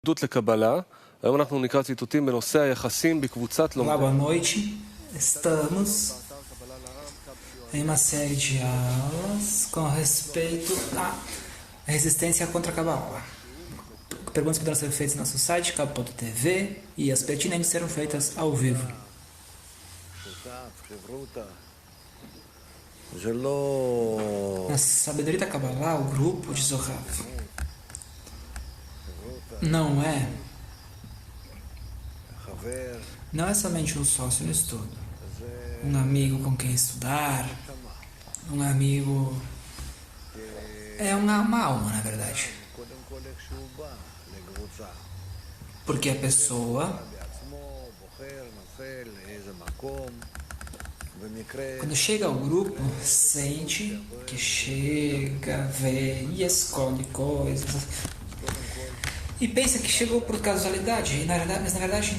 עדות לקבלה, היום אנחנו נקרא ציטוטים בנושא היחסים בקבוצת לומדים. Olá, boa noite. Estamos em uma série de aulas com respeito à resistência contra a Kabbalah. Perguntas poderão ser feitas no nosso site, cabo.tv, e as pertinentes serão feitas ao vivo. Na sabedoria da Kabbalah, o grupo de Zohar não é somente um sócio no estudo, um amigo com quem estudar, um amigo... É uma alma, na verdade. Porque a pessoa, quando chega ao grupo, sente que chega, vê e escolhe coisas e pensa que chegou por casualidade, mas na verdade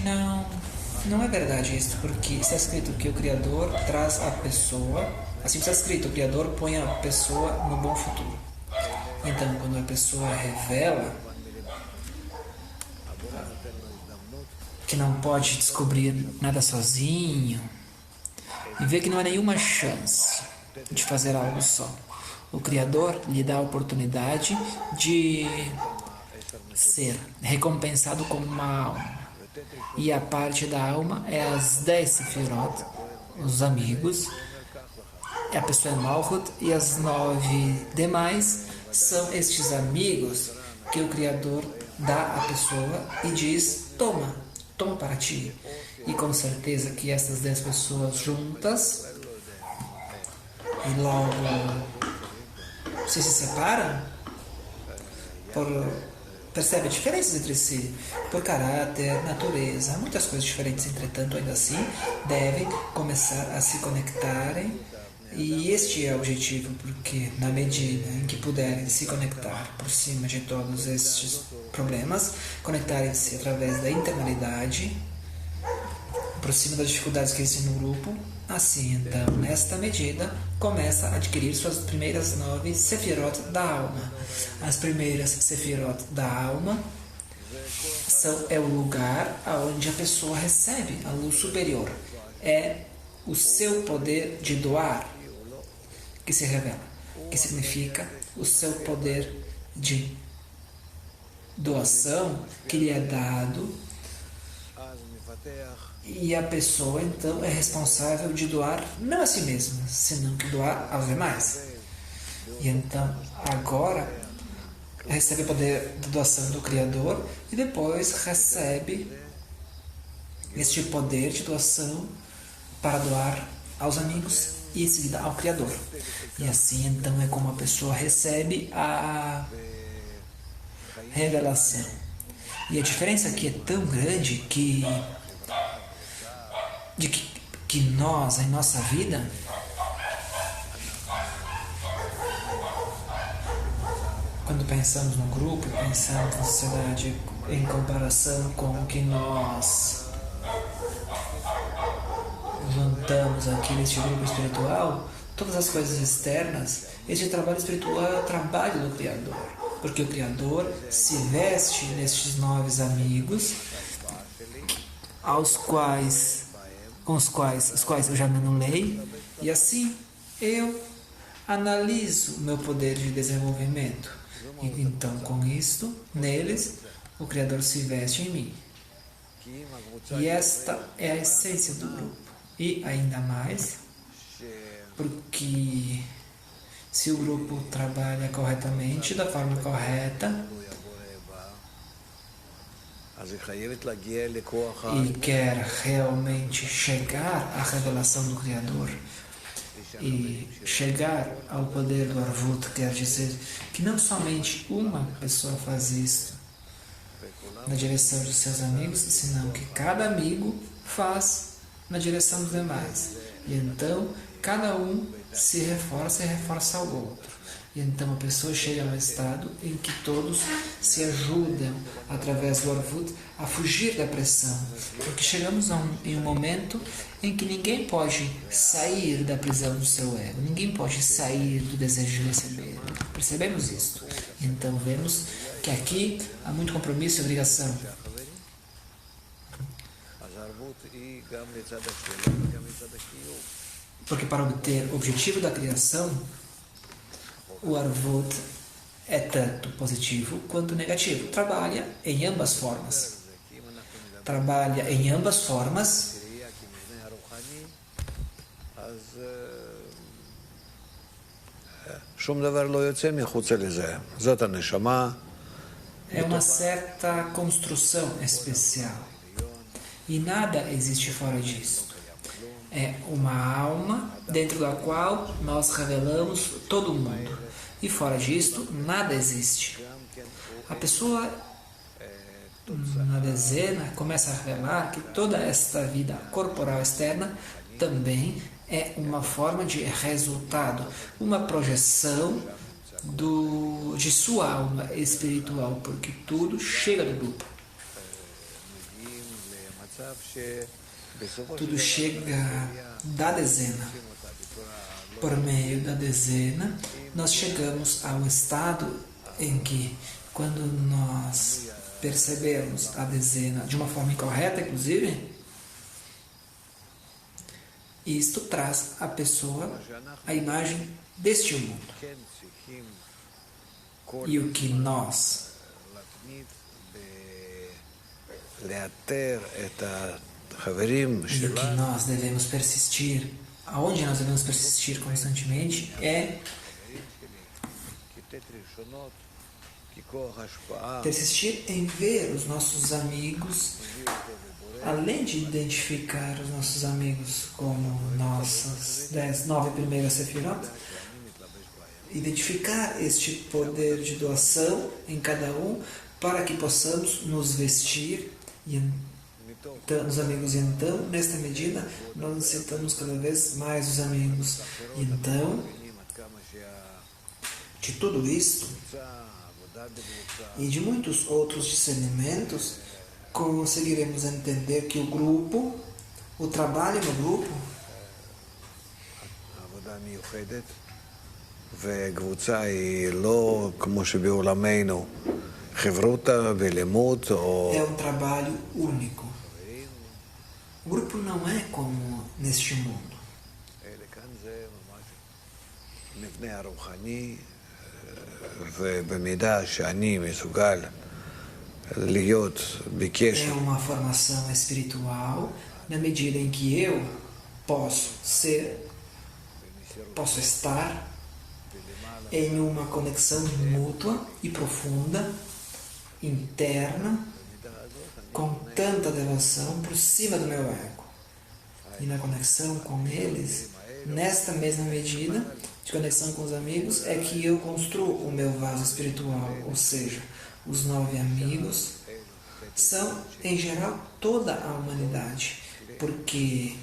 não é verdade isso, porque está escrito que o Criador traz a pessoa, assim está escrito, o Criador põe a pessoa no bom futuro. Então, quando a pessoa revela que não pode descobrir nada sozinho e vê que não há nenhuma chance de fazer algo só, o Criador lhe dá a oportunidade de ser recompensado como uma alma. E a parte da alma é as 10 sefirot, os amigos, a pessoa é Malchut, e as 9 demais são estes amigos que o Criador dá à pessoa e diz: toma para ti. E com certeza que essas 10 pessoas juntas e logo se separam percebe diferenças entre si, por caráter, natureza, muitas coisas diferentes. Entretanto, ainda assim, devem começar a se conectarem, e este é o objetivo, porque na medida em que puderem se conectar por cima de todos estes problemas, conectarem-se através da internalidade, por cima das dificuldades que existem no grupo, assim, então, nesta medida, começa a adquirir suas primeiras 9 sefirot da alma. As primeiras sefirot da alma é o lugar onde a pessoa recebe a luz superior. É o seu poder de doar que se revela, que significa o seu poder de doação que lhe é dado. E a pessoa, então, é responsável de doar não a si mesma, senão que doar aos demais. E então, agora, recebe o poder de doação do Criador e depois recebe este poder de doação para doar aos amigos e em seguida ao Criador. E assim, então, é como a pessoa recebe a revelação. E a diferença aqui é tão grande que nós, em nossa vida, quando pensamos no grupo, pensamos na sociedade em comparação com o que nós juntamos aqui neste grupo espiritual, todas as coisas externas, este trabalho espiritual é o trabalho do Criador, porque o Criador se veste nestes 9 amigos, os quais eu já me anulei, e assim eu analiso o meu poder de desenvolvimento. E então, com isto, neles, o Criador se veste em mim. E esta é a essência do grupo. E ainda mais, porque se o grupo trabalha corretamente, da forma correta, e quer realmente chegar à revelação do Criador e chegar ao poder do Arvut, quer dizer que não somente uma pessoa faz isso na direção dos seus amigos, senão que cada amigo faz na direção dos demais. E então cada um se reforça ao outro. E então a pessoa chega a um estado em que todos se ajudam através do Arvut a fugir da pressão. Porque chegamos em um momento em que ninguém pode sair da prisão do seu ego, ninguém pode sair do desejo de receber. Percebemos isto? Então vemos que aqui há muito compromisso e obrigação. Porque para obter o objetivo da criação, o Arvut é tanto positivo quanto negativo. Trabalha em ambas formas. Trabalha em ambas formas. É uma certa construção especial. E nada existe fora disso. É uma alma dentro da qual nós revelamos todo o mundo. E fora disto, nada existe. A pessoa, na dezena, começa a revelar que toda esta vida corporal externa também é uma forma de resultado, uma projeção de sua alma espiritual, porque tudo chega do grupo. Tudo chega da dezena. Por meio da dezena, nós chegamos ao estado em que, quando nós percebemos a dezena de uma forma incorreta, inclusive, isto traz à pessoa a imagem deste mundo. E o que nós devemos persistir, aonde nós devemos persistir constantemente, é persistir em ver os nossos amigos, além de identificar os nossos amigos como nossas 9 primeiras sefirot, identificar este poder de doação em cada um, para que possamos nos vestir os amigos. E então, nesta medida, nós necessitamos cada vez mais os amigos. E então, de tudo isto e de muitos outros discernimentos, conseguiremos entender que o grupo, o trabalho no grupo, é um trabalho único. O grupo não é como neste mundo. É uma formação espiritual na medida em que eu posso estar em uma conexão mútua e profunda, interna, com tanta devoção por cima do meu ego. E na conexão com eles, nesta mesma medida de conexão com os amigos, é que eu construo o meu vaso espiritual, ou seja, os 9 amigos são, em geral, toda a humanidade, porque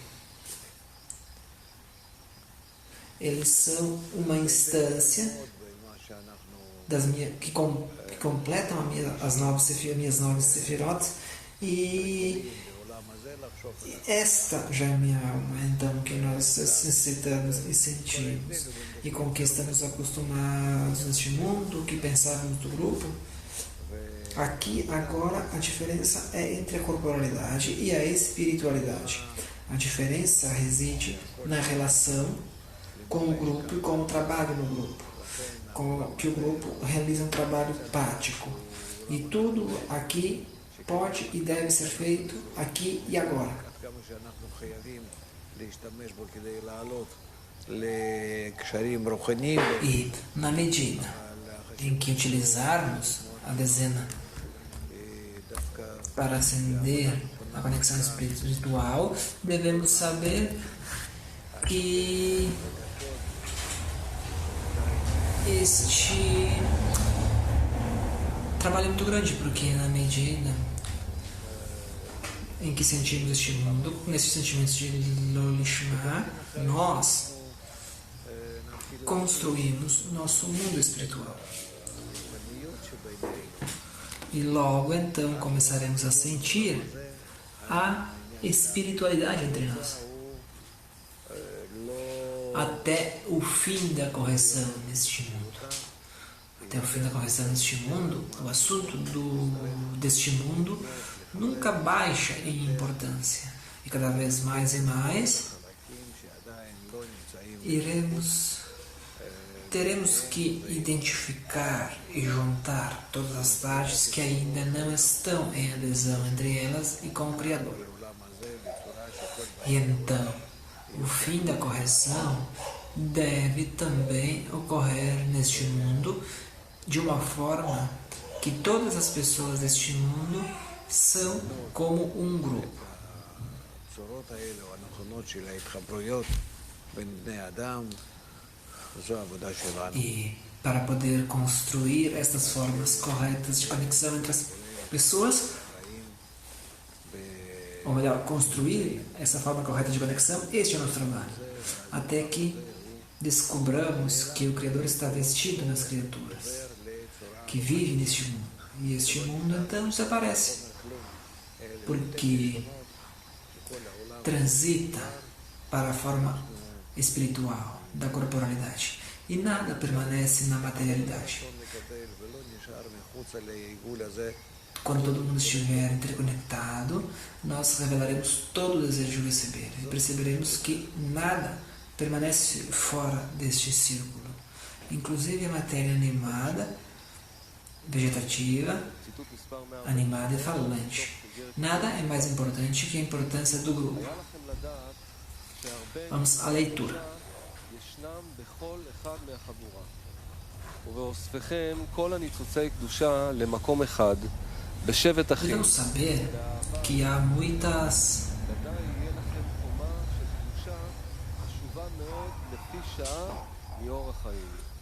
eles são uma instância que completam as minhas 9 sefirot, e esta já é minha alma, então, que nós necessitamos e sentimos, e com que estamos acostumados neste mundo, que pensávamos do grupo. Aqui, agora, a diferença é entre a corporalidade e a espiritualidade. A diferença reside na relação com o grupo e com o trabalho no grupo, que o grupo realiza um trabalho prático. E tudo aqui pode e deve ser feito aqui e agora. E na medida em que utilizarmos a dezena para acender a conexão espiritual, devemos saber que este trabalho é muito grande, porque na medida em que sentimos este mundo, nesses sentimentos de Lolishma, nós construímos nosso mundo espiritual. E logo então começaremos a sentir a espiritualidade entre nós, até o fim da correção neste mundo. até o fim da correção deste mundo, o assunto deste mundo nunca baixa em importância. E cada vez mais e mais teremos que identificar e juntar todas as partes que ainda não estão em adesão entre elas e com o Criador. E então, o fim da correção deve também ocorrer neste mundo de uma forma que todas as pessoas deste mundo são como um grupo. E para poder construir estas formas corretas de conexão entre as pessoas, ou melhor, construir essa forma correta de conexão, este é o nosso trabalho. Até que descobramos que o Criador está vestido nas criaturas, que vive neste mundo. E este mundo então desaparece, porque transita para a forma espiritual da corporalidade. E nada permanece na materialidade. Quando todo mundo estiver interconectado, nós revelaremos todo o desejo de receber. E perceberemos que nada permanece fora deste círculo. Inclusive a matéria animada, vegetativa, animada e falante. Nada é mais importante que a importância do grupo. Vamos à leitura. Devemos saber que há muitas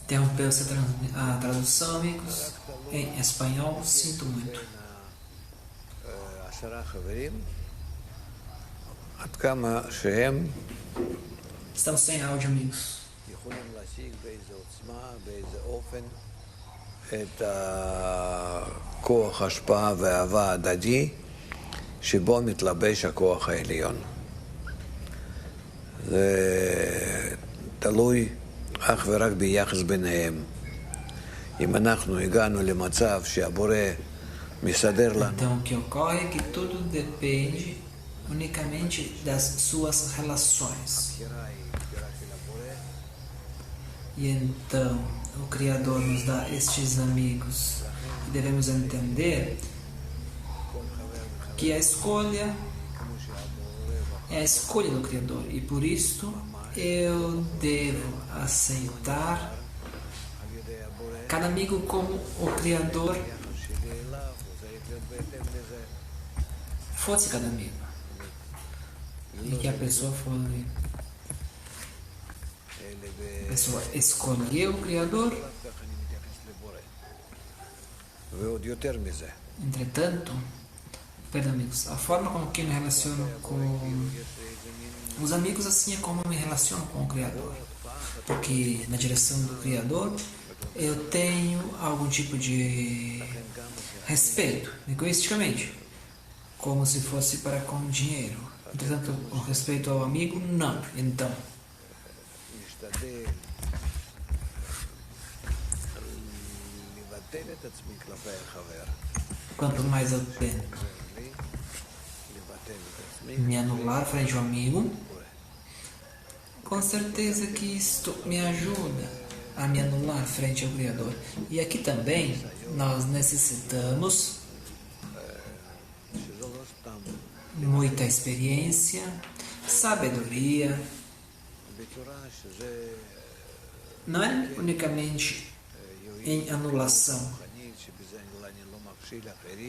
interrompeu a tradução, amigos, em espanhol, sinto muito. Estamos sem áudio, amigos. את הכוח השפעה והאהבה הדדי שבו מתלבש הכוח העליון. זה תלוי אך ורק ביחס ביניהם. אם אנחנו הגענו למצב שהבורא מסדר לנו... Então, o que ocorre é que tudo depende unicamente das suas relações. E então, o Criador nos dá estes amigos. E devemos entender que a escolha é a escolha do Criador. E por isso, eu devo aceitar cada amigo como o Criador fosse cada amigo. E que a pessoa escolheu o Criador. Entretanto, perdão, amigos, a forma como que eu me relaciono com os amigos, assim é como eu me relaciono com o Criador. Porque na direção do Criador eu tenho algum tipo de respeito, egoisticamente, como se fosse para com dinheiro. Entretanto, o respeito ao amigo, não. Então, quanto mais eu tento me anular frente ao amigo, com certeza que isto me ajuda a me anular frente ao Criador. E aqui também nós necessitamos muita experiência, sabedoria. Não é unicamente em anulação,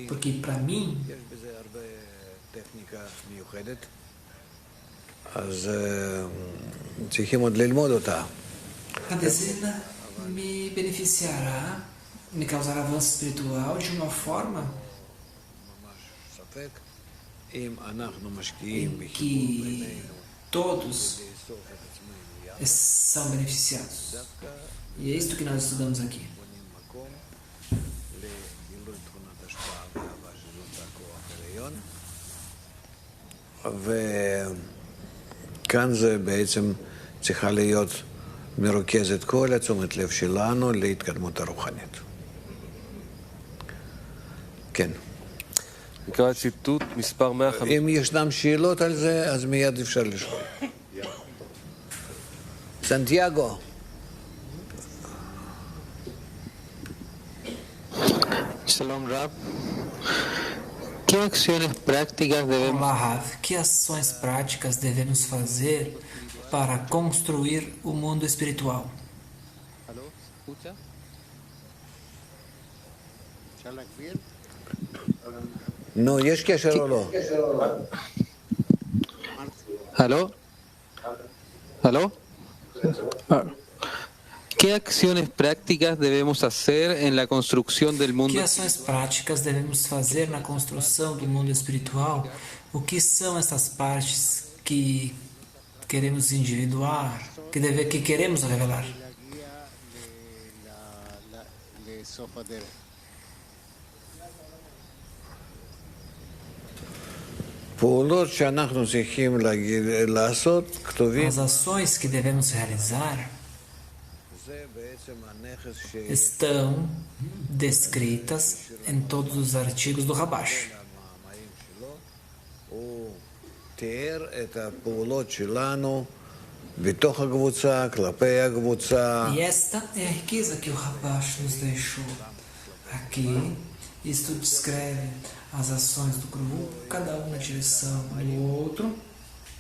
porque para mim a dezena me beneficiará, me causará avanço espiritual de uma forma em que todos são beneficiados. E é isto que nós estudamos aqui. וכאן זה בעצם צריכה להיות מרוכזת כל התשומת לב שלנו להתקדמות הרוחנית. כן. נקרא את ציטוט מספר 150. אם ישנם שאלות על זה, אז מיד אפשר לשאול. סנטיאגו. Shalom Rab. ¿Qué acciones prácticas debemos Olá, Rav, que ações práticas devemos fazer para construir o mundo espiritual? נו, יש קשר או לא? ¿Aló? ¿Aló? ¿Qué acciones prácticas debemos hacer en la construcción del mundo? Que ações práticas devemos fazer na construção do mundo espiritual? O que são essas partes que queremos individuar, que queremos revelar? פעולות שאנחנו צריכים לעשות כתובים. As ações que devemos realizar זה בעצם הנכס estão descritas em todos os artigos do Rabash. המאמרים שלו. הוא תיאר את הפעולות שלנו בתוך הקבוצה, כלפי הקבוצה. E esta é a riqueza que o Rabash nos deixou. Aqui, isto descreve as ações do grupo, cada um na direção do outro,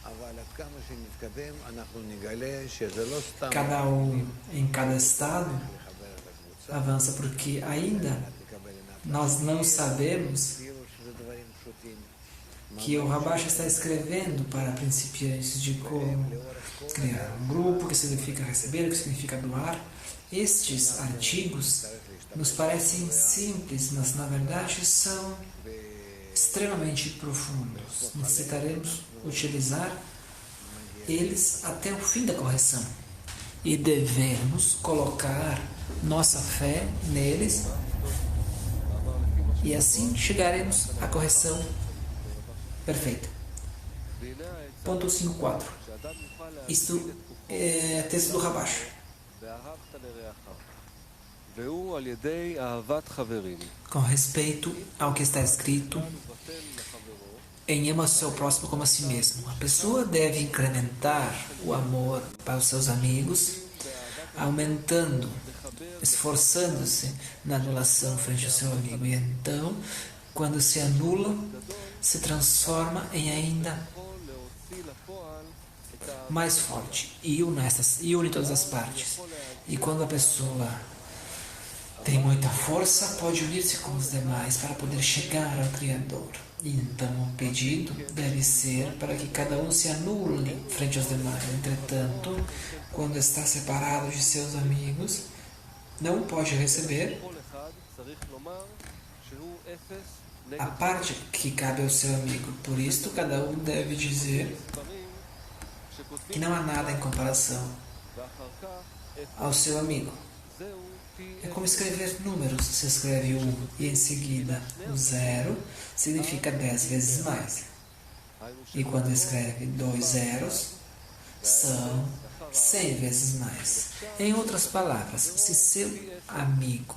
אבל עד כמה שנתקדם, אנחנו נגלה שזה לא סתם cada um em cada estado לחבר את הקבוצה, avança, porque ainda לקבל עיניו. nós não sabemos כאילו שזה דברים פשוטים. que o Rabash está escrevendo para principiantes de como criar um grupo, que significa receber, que significa doar. Estes artigos nos parecem simples, mas na verdade são extremamente profundos. Necessitaremos utilizar eles até o fim da correção. E devemos colocar nossa fé neles e assim chegaremos à correção perfeita. Ponto 5.4. Isto é texto do Rabash. והוא על ידי אהבת חברים. Com respeito ao que está escrito em ama o seu próximo como a si mesmo. A pessoa deve incrementar o amor para os seus amigos, aumentando, esforçando-se na anulação frente ao seu amigo. E então, quando se anula, se transforma em ainda mais forte e une todas as partes. E quando a pessoa tem muita força, pode unir-se com os demais para poder chegar ao Criador. E então o pedido deve ser para que cada um se anule frente aos demais. Entretanto, quando está separado de seus amigos, não pode receber a parte que cabe ao seu amigo. Por isto, cada um deve dizer que não há nada em comparação ao seu amigo. É como escrever números. Se escreve 1 e em seguida o 0, significa 10 vezes mais. E quando escreve 2 zeros, são 100 vezes mais. Em outras palavras, se seu amigo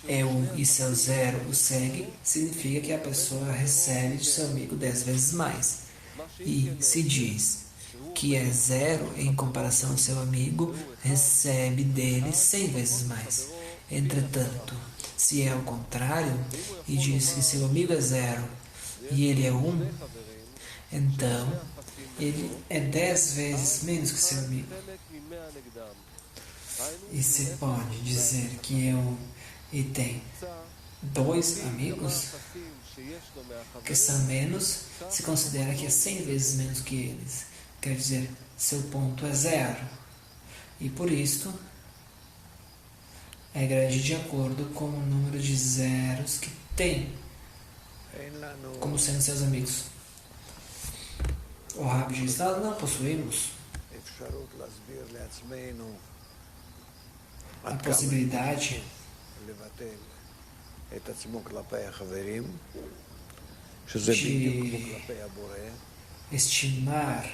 é 1 e seu 0 o segue, significa que a pessoa recebe de seu amigo 10 vezes mais. E se diz que é 0 em comparação ao seu amigo, recebe dele 100 vezes mais. Entretanto, se é ao contrário e diz que seu amigo é 0 e ele é 1, então ele é 10 vezes menos que seu amigo. E se pode dizer que é 1 e tem 2 amigos que são menos, se considera que é 100 vezes menos que eles. Quer dizer, seu ponto é 0. E por isto, é grande de acordo com o número de zeros que tem como sendo seus amigos. O Rabi diz, nós não possuímos a possibilidade de estimar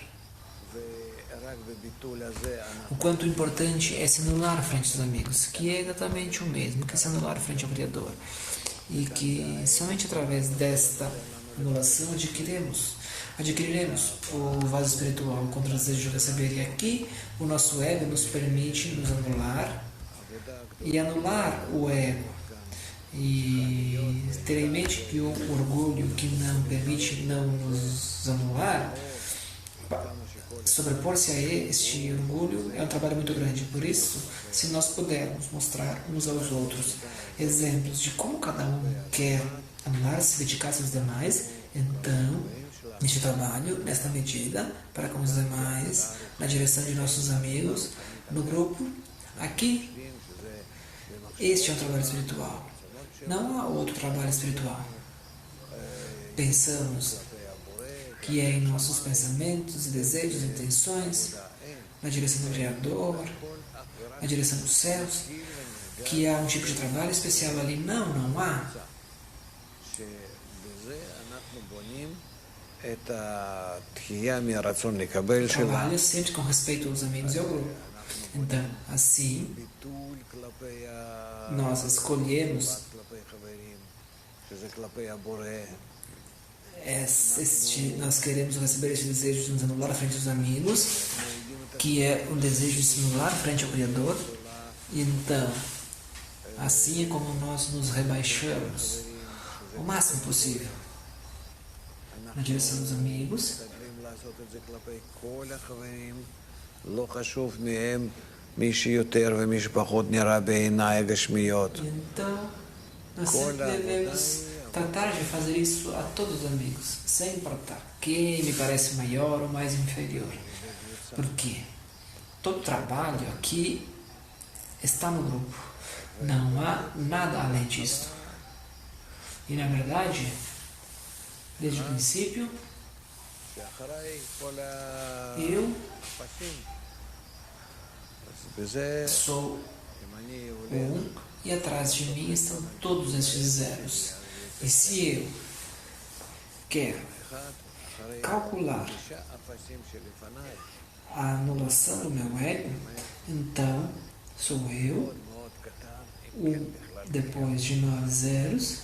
ורק בביטול הזה O quanto importante é se anular frente aos amigos, que é exatamente o mesmo que se anular frente ao Criador. E que somente através desta anulação adquiriremos o vaso espiritual contra o desejo de receber. E aqui o nosso ego nos permite nos anular e anular o ego. E ter em mente que o orgulho que não permite não nos anular, sobrepor-se a este orgulho é um trabalho muito grande. Por isso, se nós pudermos mostrar uns aos outros exemplos de como cada um quer anular-se, dedicar-se aos demais, então, neste trabalho, nesta medida, para com os demais, na direção de nossos amigos, no grupo, aqui, este é um trabalho espiritual. Não há outro trabalho espiritual. Pensamos que é em nossos pensamentos e desejos e intenções, na direção do Criador, na direção dos céus, que há um tipo de trabalho especial ali. Não, não há. Trabalho sempre com respeito aos amigos e ao grupo. Então, assim, nós escolhemos nós queremos receber este desejo de nos anular frente aos amigos, que é um desejo de se anular frente ao Criador. E então, assim é como nós nos rebaixamos o máximo possível na direção dos amigos. Então, nós sempre devemos tratar de fazer isso a todos os amigos, sem importar quem me parece maior ou mais inferior. Porque todo trabalho aqui está no grupo. Não há nada além disso. E na verdade, desde o princípio, eu sou um e atrás de mim estão todos estes zeros. E se eu quero calcular a anulação do meu ego, então sou eu, depois de 9 zeros,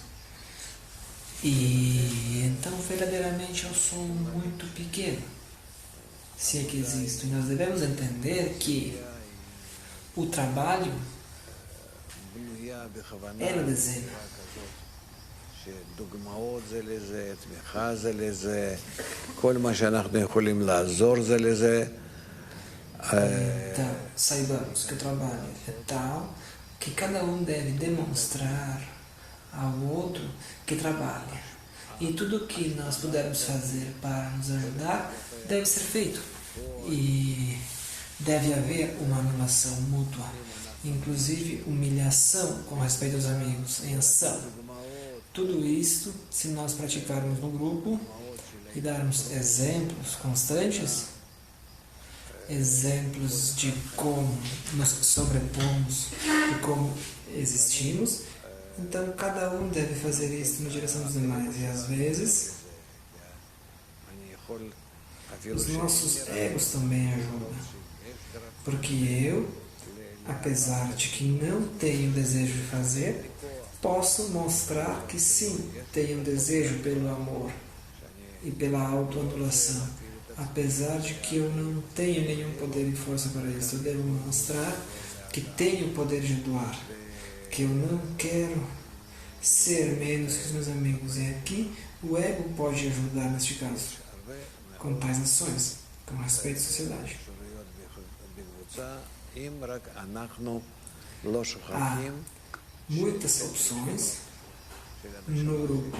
e então verdadeiramente eu sou muito pequeno, se é que existo. E nós devemos entender que o trabalho é no desenho. דוגמאות זה לזה, תמיכה זה לזה, כל מה שאנחנו יכולים לעזור זה לזה. Então, saibamos que o trabalho é tal que cada um deve demonstrar ao outro que trabalha. E tudo que nós pudermos fazer para nos ajudar deve ser feito. E deve haver uma anulação mútua, inclusive humilhação com respeito aos amigos, em ação. Tudo isto, se nós praticarmos no grupo e darmos exemplos constantes, exemplos de como nos sobrepomos e como existimos, então cada um deve fazer isso na direção dos demais. E às vezes, os nossos egos também ajudam. Porque eu, apesar de que não tenho desejo de fazer, posso mostrar que sim, tenho desejo pelo amor e pela autoanulação. Apesar de que eu não tenho nenhum poder e força para isso, eu devo mostrar que tenho o poder de doar, que eu não quero ser menos que os meus amigos. E aqui o ego pode ajudar neste caso, com tais ações, com respeito à sociedade. Há muitas opções no grupo.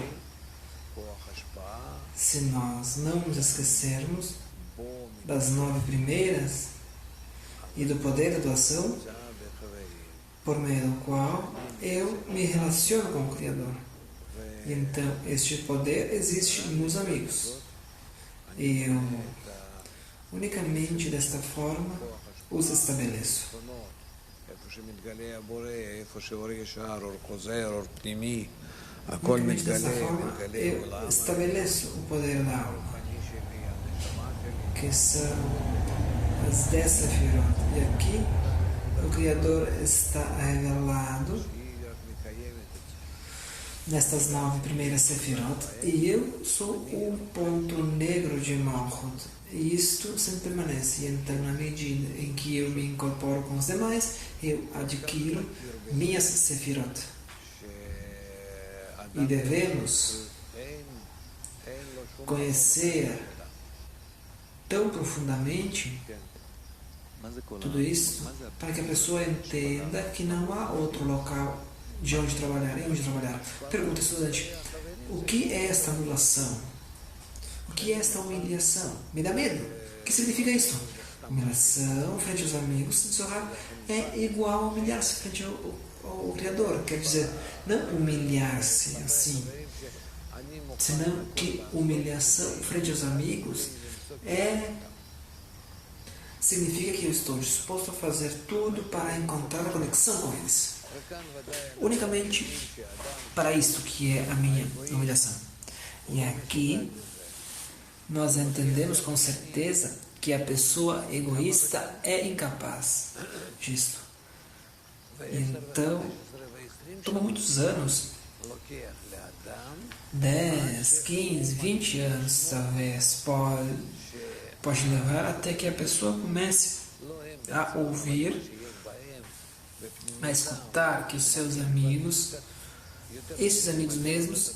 Se nós não nos esquecermos das 9 primeiras e do poder da doação, por meio do qual eu me relaciono com o Criador. E então, este poder existe nos amigos. E eu, unicamente desta forma, os estabeleço. Unicamente desta forma, eu estabeleço o poder da alma, que são as 10 Sefirot. E aqui o Criador está revelado nestas 9 primeiras Sefirot, e eu sou um ponto negro de Malchut. E isto sempre permanece. E então, na medida em que eu me incorporo com os demais, eu adquiro minhas Sefirot. E devemos conhecer tão profundamente tudo isso para que a pessoa entenda que não há outro local de onde trabalhar, em onde trabalhar. Pergunta, estudante, o que é esta anulação? O que é esta humilhação? Me dá medo. O que significa isso? Humilhação frente aos amigos Zohar é igual a humilhar-se frente ao Criador. Quer dizer, não humilhar-se assim, senão que humilhação frente aos amigos significa que eu estou disposto a fazer tudo para encontrar a conexão com eles. Unicamente para isto que é a minha humilhação. E aqui nós entendemos com certeza que a pessoa egoísta é incapaz disto. Então, toma muitos anos, 10, 15, 20 anos talvez, pode levar até que a pessoa comece a ouvir, a escutar que os seus amigos, esses amigos mesmos,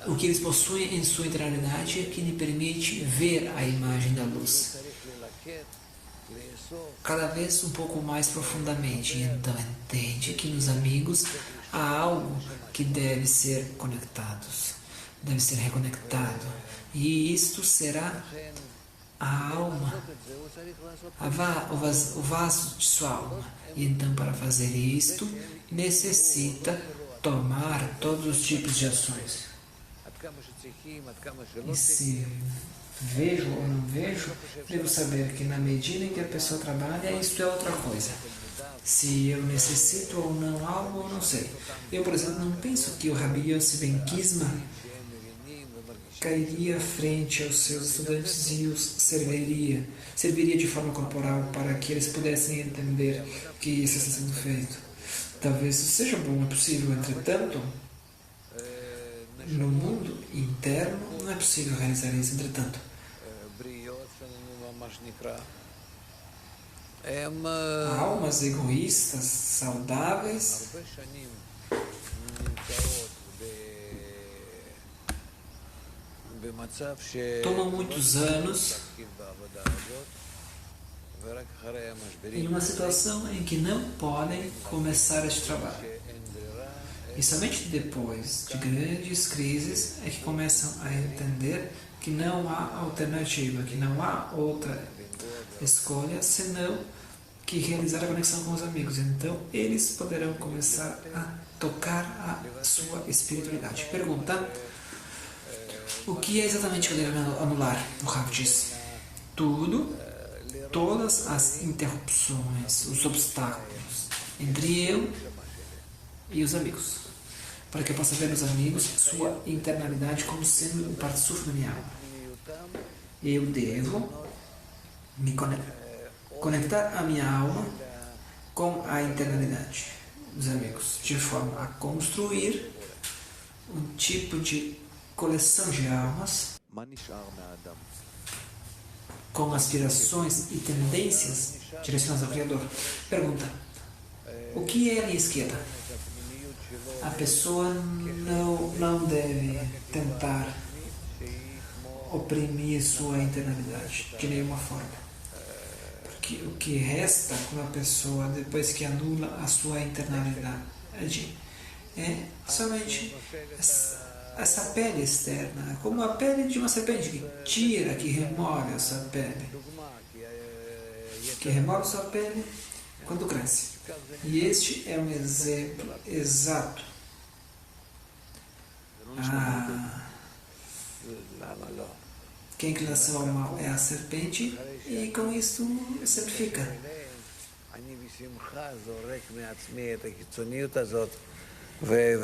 o que eles possuem em sua interioridade é que lhe permite ver a imagem da luz cada vez um pouco mais profundamente. Então entende que nos amigos há algo que deve ser conectado, deve ser reconectado, e isto será a alma, o vaso de sua alma. E então, para fazer isto, necessita tomar todos os tipos de ações. E se vejo ou não vejo, devo saber que na medida em que a pessoa trabalha, isto é outra coisa. Se eu necessito ou não algo, eu não sei. Eu, por exemplo, não penso que o Rabi Yossi Ben Kisma cairia frente aos seus estudantes e os serviria de forma corporal para que eles pudessem entender que isso está sendo feito. Talvez isso seja bom, é possível. Entretanto, no mundo interno não é possível realizar isso. Entretanto, há almas egoístas, saudáveis, tomam muitos anos em uma situação em que não podem começar este trabalho. E somente depois de grandes crises é que começam a entender que não há alternativa, que não há outra escolha senão que realizar a conexão com os amigos. Então, eles poderão começar a tocar a sua espiritualidade. Pergunta: o que é exatamente que eu devo anular? O Rav diz: tudo, todas as interrupções, os obstáculos entre eu e os amigos, para que eu possa ver nos amigos sua internalidade como sendo um partsuf da minha alma. Eu devo me conectar a minha alma com a internalidade dos amigos, de forma a construir um tipo de coleção de almas com aspirações e tendências direcionadas ao Criador. Pergunta: o que é a linha esquerda? A pessoa não deve tentar oprimir sua internalidade de nenhuma forma. Porque o que resta com a pessoa depois que anula a sua internalidade é somente essa pele externa, como a pele de uma serpente que tira, que remove a sua pele, quando cresce. E este é um exemplo exato. Que a inclinação ao mal é a serpente, e com isso exemplifica.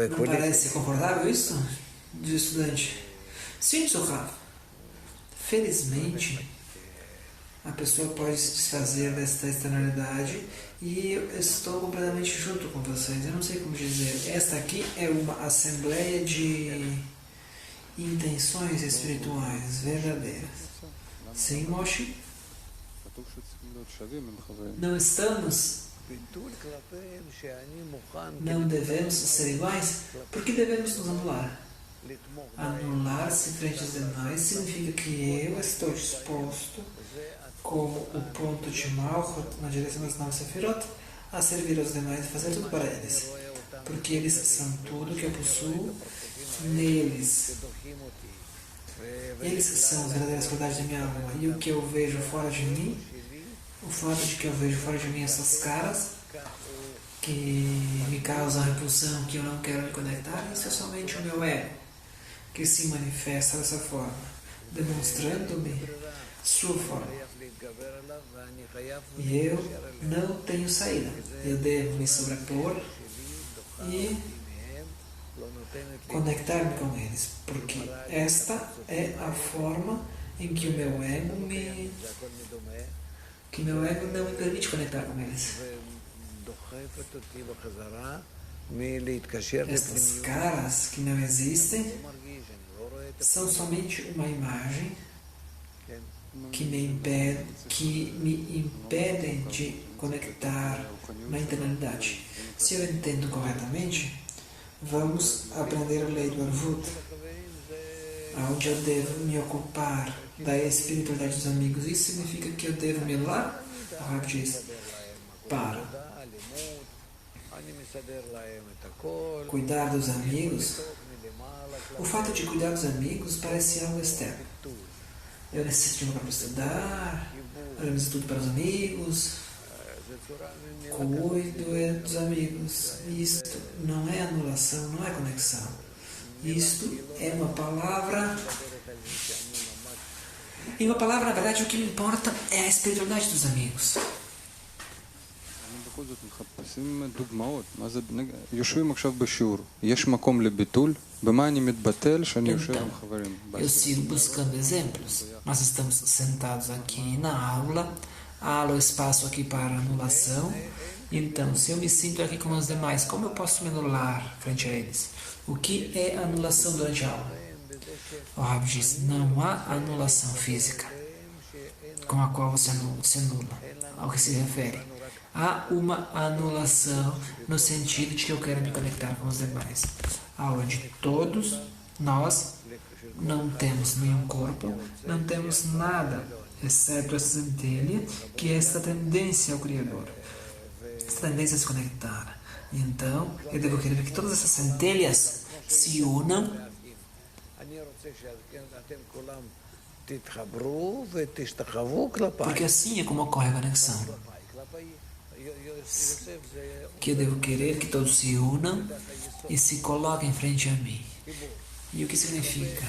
Não parece concordável isso? Diz o estudante. Sim, Sr. Rav. Felizmente, a pessoa pode se desfazer desta externalidade e eu estou completamente junto com vocês. Eu não sei como dizer. Esta aqui é uma assembleia de intenções espirituais verdadeiras. Sim, Moshe? Não estamos, não devemos ser iguais, porque devemos nos anular. Anular-se frente aos demais significa que eu estou disposto, como o ponto de Malchut na direção das 9 Sefirot, a servir aos demais e fazer tudo para eles, porque eles são tudo que eu possuo neles. Eles são as verdadeiras qualidades da minha alma, e o que eu vejo fora de mim, o fato de que eu vejo fora de mim essas caras que me causam a repulsão, que eu não quero me conectar, isso é somente o meu ego que se manifesta dessa forma, demonstrando-me sua forma. E eu não tenho saída. Eu devo me sobrepor e conectar-me com eles, porque esta é a forma em que o meu ego não me permite conectar com eles. Estas caras que não existem são somente uma imagem que me impedem de conectar na internalidade. Se eu entendo corretamente, vamos aprender a lei do Arvut, onde eu devo me ocupar da espiritualidade dos amigos. Isso significa que eu devo me anular? O Rav diz, para cuidar dos amigos. O fato de cuidar dos amigos parece algo externo. Eu necessito de um lugar para estudar, organizo tudo para os amigos, cuido dos amigos. Isto não é anulação, não é conexão. Isto é uma palavra. Em uma palavra, na verdade, o que me importa é a espiritualidade dos amigos. יושבים עכשיו בשיעור, יש מקום לביטול, במה אני מתבטל שאני יושב עם Então, חברים? eu sigo buscando exemplos. Nós estamos sentados aqui na aula, há o espaço aqui para anulação. Então, se eu me sinto aqui com os demais, como eu posso me anular frente a eles? O que é anulação durante a aula? O Rav diz, não há anulação física com a qual você se anula, ao que se refere. Há uma anulação no sentido de que eu quero me conectar com os demais, onde todos nós não temos nenhum corpo, não temos nada, exceto essa centelha, que é essa tendência ao Criador, essa tendência a se conectar. E então, eu devo querer que todas essas centelhas se unam, porque assim é como ocorre a conexão. Que eu devo querer que todos se unam e se coloquem frente a mim. E o que significa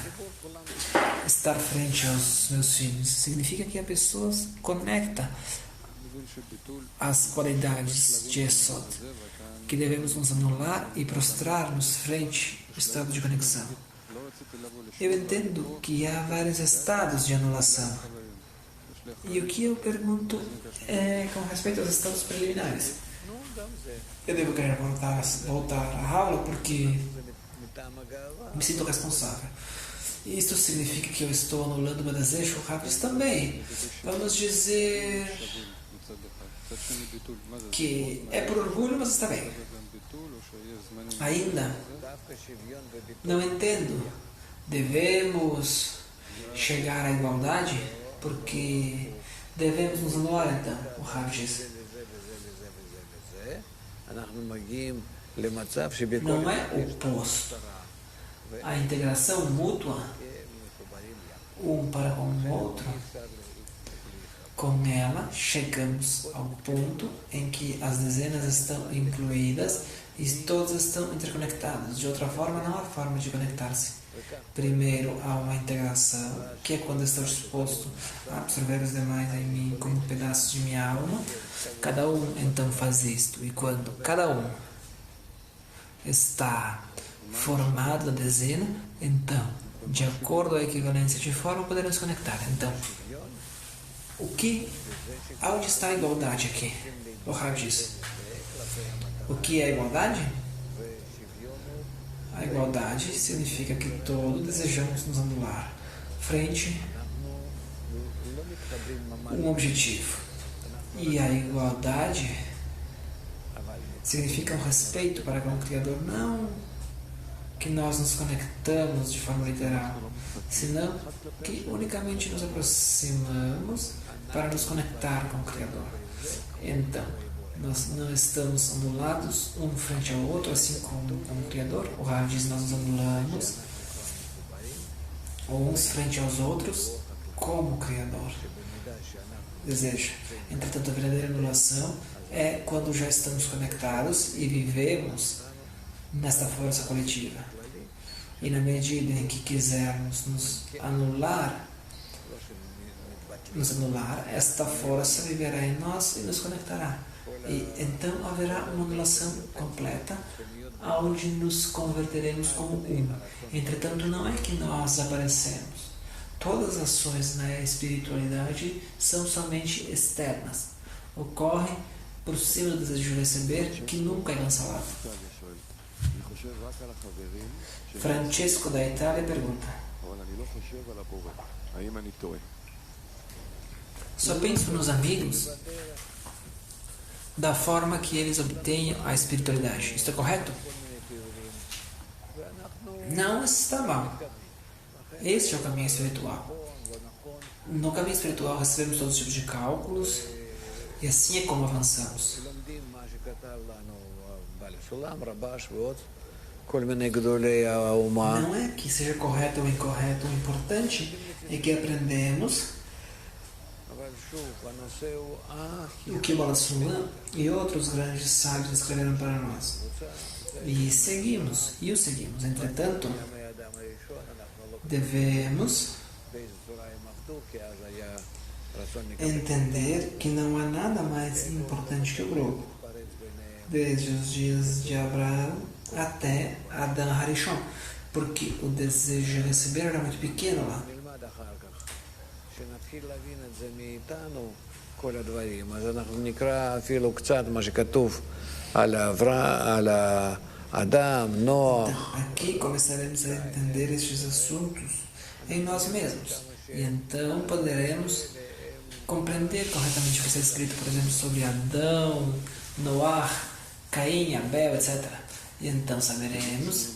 estar frente aos meus filhos? Significa que a pessoa conecta as qualidades de Esod, que devemos nos anular e prostrar-nos frente ao estado de conexão. Eu entendo que há vários estados de anulação. E o que eu pergunto é com respeito aos estados preliminares. Eu devo querer voltar à aula porque me sinto responsável. Isso significa que eu estou anulando meu desejo? Rápido também. Vamos dizer que é por orgulho, mas está bem. Ainda não entendo. Devemos chegar à igualdade porque devemos nos anular, então, o Rav diz. Não é oposto. A integração mútua, um para com o outro, com ela chegamos ao ponto em que as dezenas estão incluídas e todas estão interconectadas. De outra forma, não há forma de conectar-se. Primeiro há uma integração, que é quando estou disposto a absorver os demais em mim como pedaços de minha alma. Cada um então faz isto, e quando cada um está formado da dezena, então De acordo à equivalência de forma, poderemos conectar. Então, aonde está a igualdade aqui? O Rav diz. O que é a igualdade? A igualdade significa que todos desejamos nos anular frente a um objetivo. E a igualdade significa um respeito para com o Criador, não que nós nos conectamos de forma literal, senão que unicamente nos aproximamos para nos conectar com o Criador. Então, nós não estamos anulados um frente ao outro, assim como o Criador. O Rav diz: nós nos anulamos uns frente aos outros como o Criador deseja. Entretanto, a verdadeira anulação é quando já estamos conectados e vivemos nesta força coletiva. E na medida em que quisermos nos anular, esta força viverá em nós e nos conectará. E então haverá uma anulação completa, onde nos converteremos como um. Entretanto, não é que nós aparecemos. Todas as ações na espiritualidade são somente externas. Ocorrem por cima do desejo de receber, que nunca é cancelado. Francesco da Itália pergunta: só penso nos amigos da forma que eles obtêm a espiritualidade. Isto é correto? Não está mal. Este é o caminho espiritual. No caminho espiritual recebemos todos os tipos de cálculos e assim é como avançamos. Não é que seja correto ou incorreto. O importante é que aprendemos o que Bala Sulam e outros grandes sábios escreveram para nós. E seguimos, Entretanto, devemos entender que não há nada mais importante que o grupo. Desde os dias de Abraão até Adão Harishon, porque o desejo de receber era muito pequeno lá. Então, aqui começaremos a entender estes assuntos em nós mesmos. E então poderemos compreender corretamente o que está escrito, por exemplo, sobre Adão, Noé, Caim, Abel, etc. E então saberemos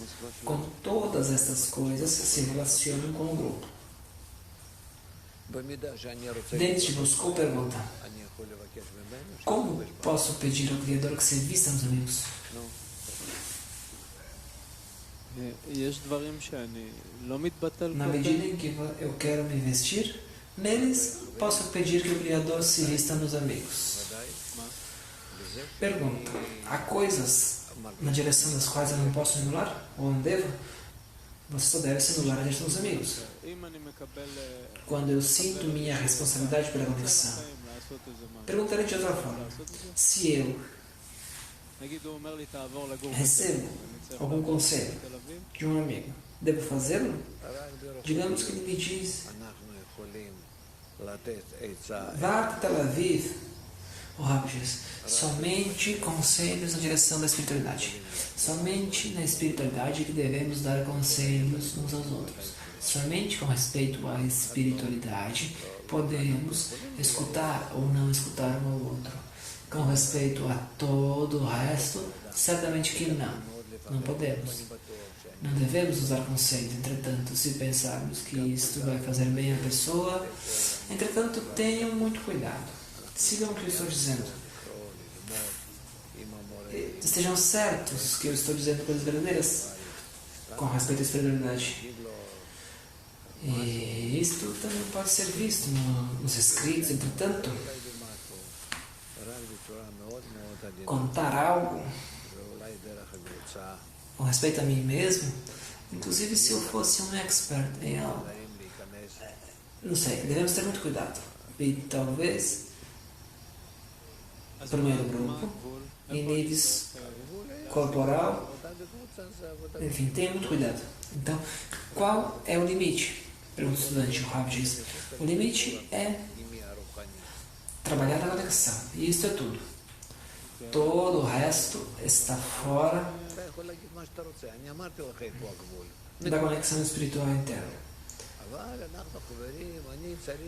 como todas estas coisas se relacionam com o grupo. Denis de Moscou pergunta: como posso pedir ao Criador que se vista nos amigos? Na medida em que eu quero me vestir, neles posso pedir que o Criador se vista nos amigos. Pergunta: há coisas na direção das quais eu não posso me anular? Ou não devo? Você só deve se anular na direção dos amigos. Quando eu sinto minha responsabilidade pela conexão. Perguntarei de outra forma: se eu recebo algum conselho de um amigo, devo fazê-lo? Digamos que ele me diz: vá a Tel Aviv. O Rav diz: somente conselhos na direção da espiritualidade. Somente na espiritualidade que devemos dar conselhos uns aos outros. Somente com respeito à espiritualidade podemos escutar ou não escutar um ao outro. Com respeito a todo o resto, certamente que não. Não podemos. Não devemos usar conselhos. Entretanto, se pensarmos que isto vai fazer bem à pessoa, entretanto, tenham muito cuidado. Sigam o que eu estou dizendo. Estejam certos que eu estou dizendo coisas verdadeiras com respeito à espiritualidade. E isto também pode ser visto nos escritos. Entretanto, contar algo com respeito a mim mesmo, inclusive se eu fosse um expert em algo, não sei, devemos ter muito cuidado. E talvez, por meio do grupo, em níveis corporal, enfim, tenha muito cuidado. Então, qual é o limite? Pergunta o estudante, o Rav diz. O limite é trabalhar na conexão. E isso é tudo. Todo o resto está fora da conexão espiritual interna.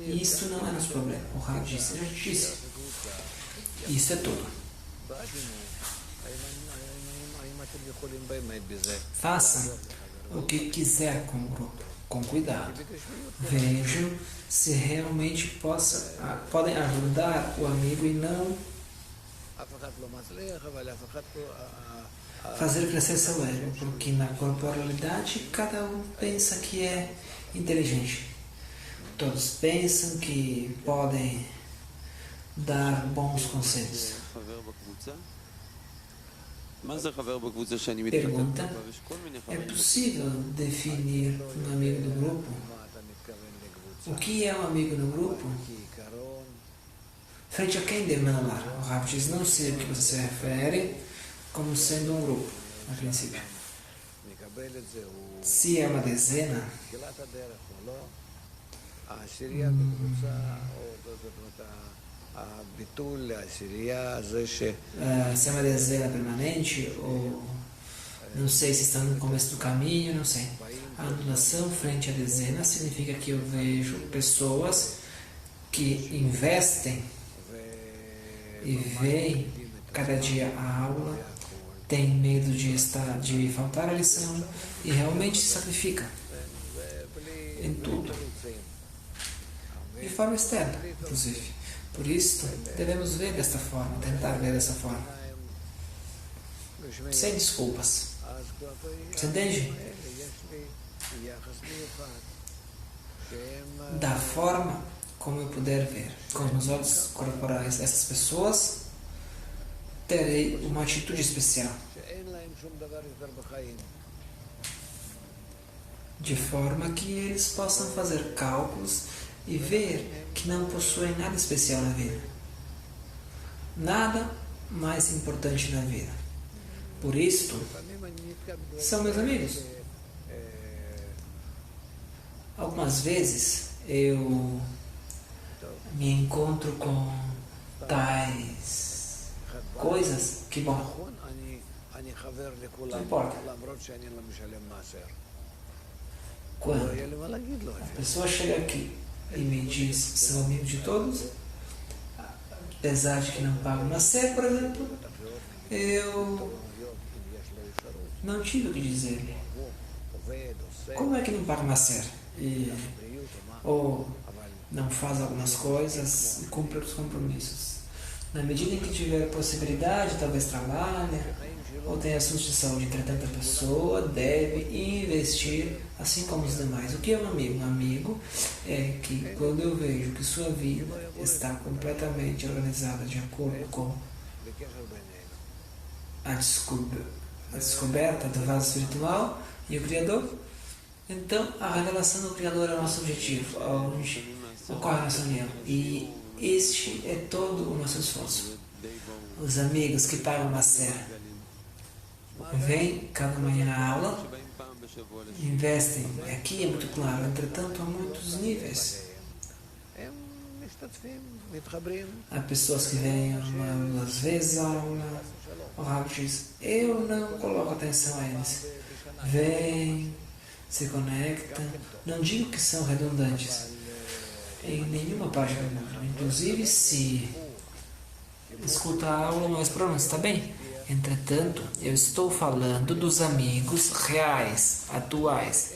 E isso não é nosso problema. O Rav disse, eu já disse. Isso é tudo. Faça o que quiser com o grupo, com cuidado. Vejam se realmente podem ajudar o amigo e não fazer crescer seu ego, porque na corporalidade cada um pensa que é inteligente. Todos pensam que podem dar bons conselhos. Pergunta: é possível definir um amigo do grupo? O que é um amigo no grupo? Frente a quem deve amar? O Rav diz, não sei o que você se refere como sendo um grupo, a princípio. Se é uma dezena, se é uma dezena permanente, ou não sei se está no começo do caminho, não sei. A anulação frente à dezena significa que eu vejo pessoas que investem e veem cada dia a aula, tem medo de faltar a lição e realmente se sacrifica em tudo, de forma externa, inclusive. Por isso, devemos ver desta forma, tentar ver dessa forma, sem desculpas. Você entende? Da forma como eu puder ver, com os meus olhos corporais, essas pessoas, terei uma atitude especial. De forma que eles possam fazer cálculos e ver que não possuem nada especial na vida. Nada mais importante na vida. Por isto, são meus amigos. Algumas vezes eu me encontro com tais coisas que, bom, não importa. Quando a pessoa chega aqui e me diz que são amigos de todos, apesar de que não pagam Maser, por exemplo, eu não tive o que dizer. Como é que não paga Maser? Ou não faz algumas coisas e cumpre os compromissos. Na medida em que tiver possibilidade, talvez trabalhe, ou tem assuntos de saúde, entretanto a pessoa deve investir assim como os demais. O que é um amigo? Um amigo é que quando eu vejo que sua vida está completamente organizada de acordo com a descoberta do vaso espiritual e o Criador, então a revelação do Criador é o nosso objetivo, onde ocorre a nossa união. E este é todo o nosso esforço. Os amigos que pagam Maser vêm cada manhã à aula, investem. Aqui é muito claro, entretanto há muitos níveis. Há pessoas que vêm às vezes à aula. O Rav diz, eu não coloco atenção a eles. Vêm, se conectam. Não digo que são redundantes em nenhuma página do mundo. Inclusive, se escuta a aula mais pronto, está bem? Entretanto, eu estou falando dos amigos reais, atuais.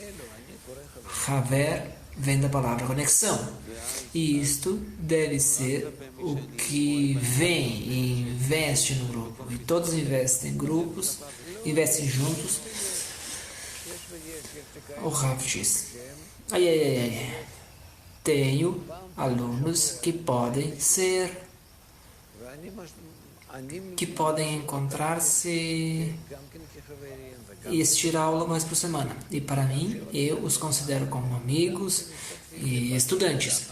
Haver vem da palavra conexão. E isto deve ser o que vem e investe no grupo. E todos investem em grupos, investem juntos. O Rav diz, tenho alunos que podem encontrar-se e assistir a aula mais por semana. E para mim, eu os considero como amigos e estudantes.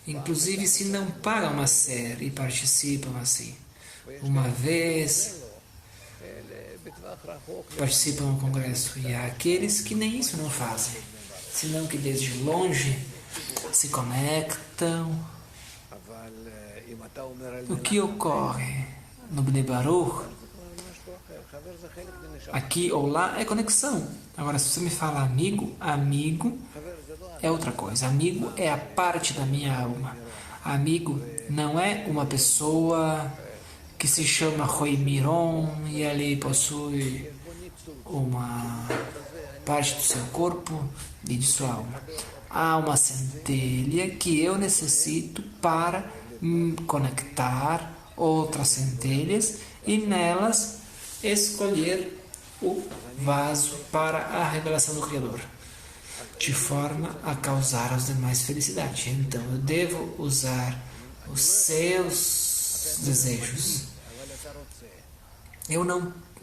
Inclusive, se não pagam uma série e participam assim, uma vez, participam do congresso. E há aqueles que nem isso não fazem. senão que desde longe se conectam. O que ocorre no Bnei Baruch, aqui ou lá, é conexão. Agora, se você me fala amigo, amigo é outra coisa. Amigo é a parte da minha alma. Amigo não é uma pessoa que se chama Roi Miron e ali possui uma parte do seu corpo e de sua alma. Há uma centelha que eu necessito para conectar outras centelhas e nelas escolher o vaso para a revelação do Criador, de forma a causar aos demais felicidade. Então eu devo usar os seus desejos.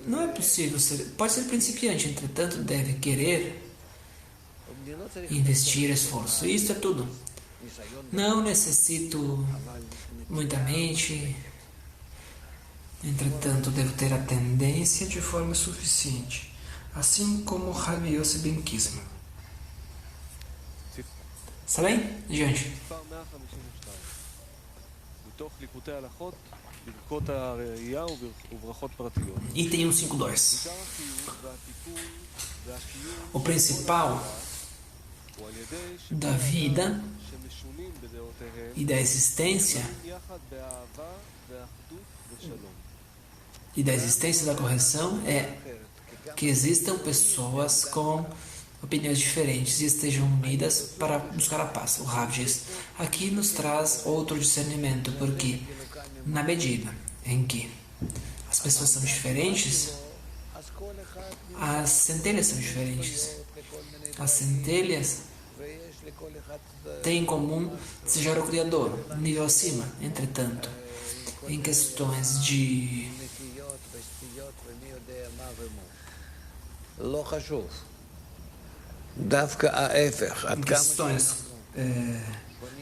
Não é possível ser, pode ser principiante, entretanto deve querer investir esforço. Isso é tudo. Não necessito muita mente, entretanto devo ter a tendência de forma suficiente, assim como Rabi Yossi Ben Kisma. Está bem? Adiante. Item 152. O principal da vida e da existência da correção é que existam pessoas com opiniões diferentes e estejam unidas para buscar a paz. O Rav diz, aqui nos traz outro discernimento, porque na medida em que as pessoas são diferentes, as centelhas são diferentes. As centelhas têm em comum desejar o Criador, um nível acima. Entretanto, em questões de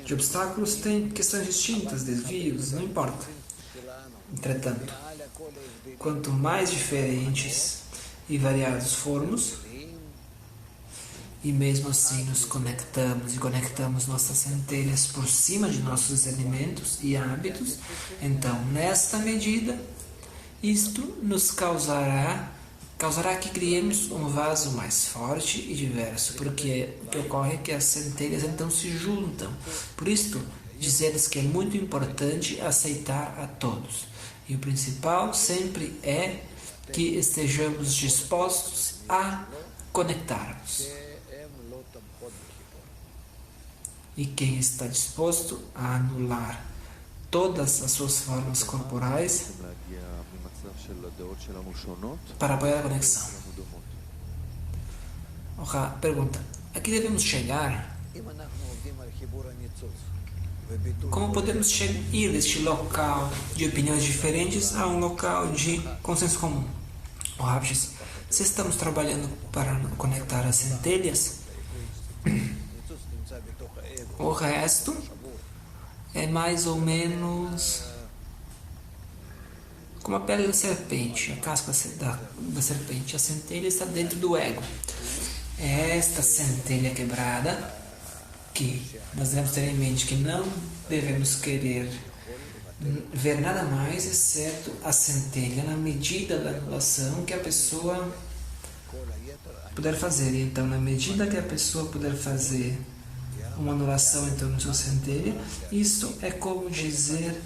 de obstáculos, tem questões distintas, desvios, não importa. Entretanto, quanto mais diferentes e variados formos, e mesmo assim nos conectamos e conectamos nossas centelhas por cima de nossos discernimentos e hábitos, então, nesta medida, isto nos causará que criemos um vaso mais forte e diverso, porque o que ocorre é que as centelhas então se juntam. Por isto, dizer-lhes que é muito importante aceitar a todos. E o principal sempre é que estejamos dispostos a conectarmos. E quem está disposto a anular todas as suas formas corporais para apoiar a conexão. Pergunta, aqui devemos chegar? Como podemos ir deste local de opiniões diferentes a um local de consenso comum? O Rav diz, se estamos trabalhando para conectar as centelhas, o resto é mais ou menos como a pele da serpente, a casca da serpente. A centelha está dentro do ego. É esta centelha quebrada que nós devemos ter em mente que não devemos querer ver nada mais exceto a centelha na medida da anulação que a pessoa puder fazer. Então, na medida que a pessoa puder fazer uma anulação em torno de sua centelha, isso é como dizer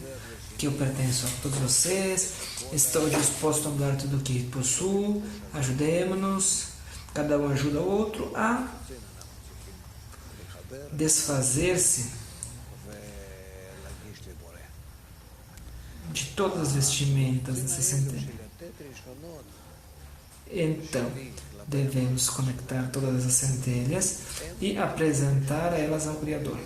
que eu pertenço a todos vocês, estou disposto a mudar tudo o que possuo, ajudemos-nos, cada um ajuda o outro a desfazer-se de todas as vestimentas dessa centelha. Então, devemos conectar todas as centelhas e apresentar elas ao Criador.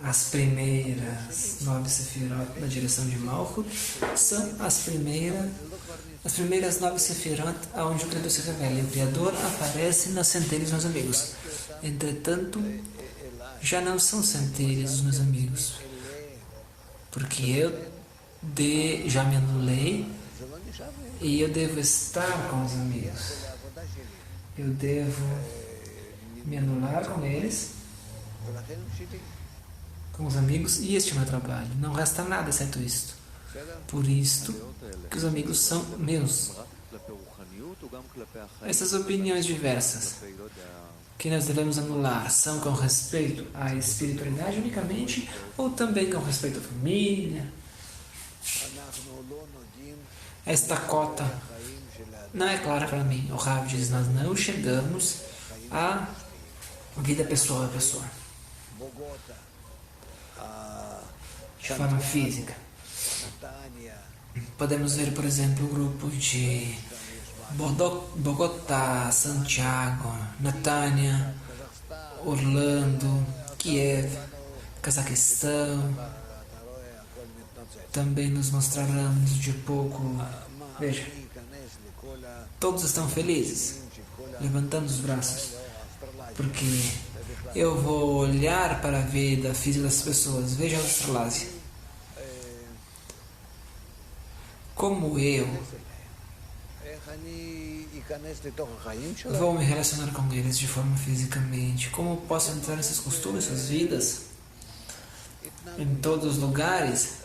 As primeiras 9 sefirot na direção de Malchut são as primeiras 9 sefirot onde o Criador se revela. E o Criador aparece nas centelhas dos meus amigos. Entretanto, já não são centelhas dos meus amigos, porque eu já me anulei e eu devo estar com os amigos. eu devo me anular com eles, ולכן הם שלי. com os amigos, e este é o meu trabalho. Não resta nada exceto isto. Por isto que os amigos são meus. Essas opiniões diversas que nós devemos anular são com respeito à espiritualidade unicamente ou também com respeito à família? Esta cota não é clara para mim. O Rav diz, nós não chegamos à vida pessoal da pessoa de forma física. Podemos ver, por exemplo, o grupo de Bogotá, Santiago, Natânia, Orlando, Kiev, Cazaquistão. Também nos mostraremos de pouco. Veja, todos estão felizes, levantando os braços, porque eu vou olhar para a vida física das pessoas. Veja a Australásia. Como eu vou me relacionar com eles de forma fisicamente? Como posso entrar nesses costumes, suas vidas? Em todos os lugares?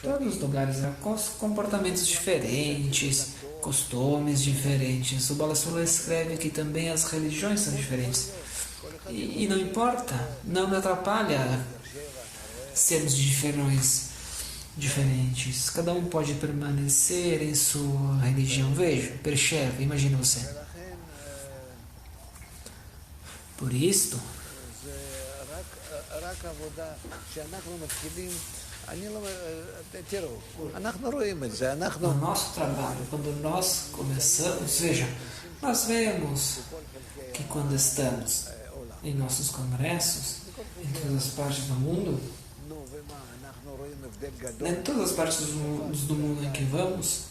Todos os lugares, com comportamentos diferentes, costumes diferentes. O Balasula escreve que também as religiões são diferentes. E não importa, não me atrapalha sermos diferentes. Cada um pode permanecer em sua religião. Veja, percebe, imagine você. Por isto, no nosso trabalho, quando nós começamos, veja, nós vemos que quando estamos em nossos congressos, em todas as partes do mundo, em todas as partes do mundo em que vamos,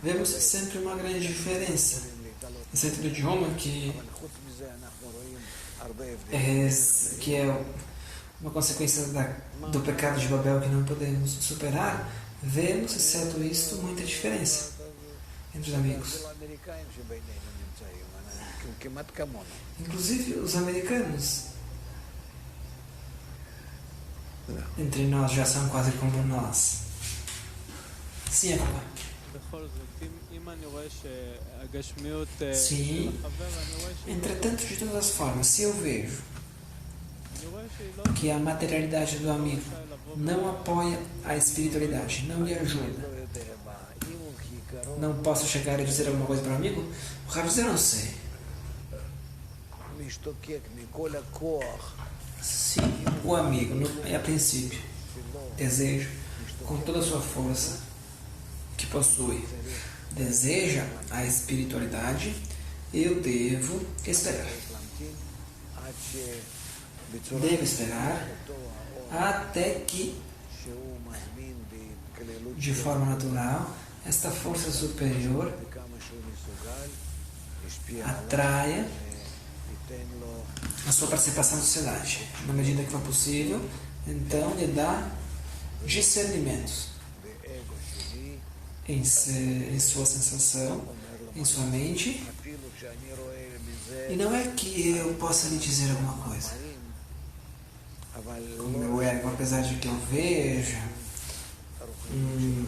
vemos sempre uma grande diferença. Exceto do idioma, que é uma consequência do pecado de Babel que não podemos superar, vemos, exceto isto, muita diferença entre os amigos. Inclusive os americanos entre nós já são quase como nós. Sim, é claro. Sim. Entretanto, de todas as formas, se eu vejo que a materialidade do amigo não apoia a espiritualidade, não lhe ajuda, não posso chegar a dizer alguma coisa para o amigo? O Rav diz, eu não sei. Se o amigo, a princípio, deseja, com toda a sua força que possui, deseja a espiritualidade, eu devo esperar. Devo esperar até que, de forma natural, esta força superior atraia a sua participação na sociedade. Na medida que for possível, então lhe dá discernimentos em sua sensação, em sua mente. E não é que eu possa lhe dizer alguma coisa. Com meu ego, apesar de que eu veja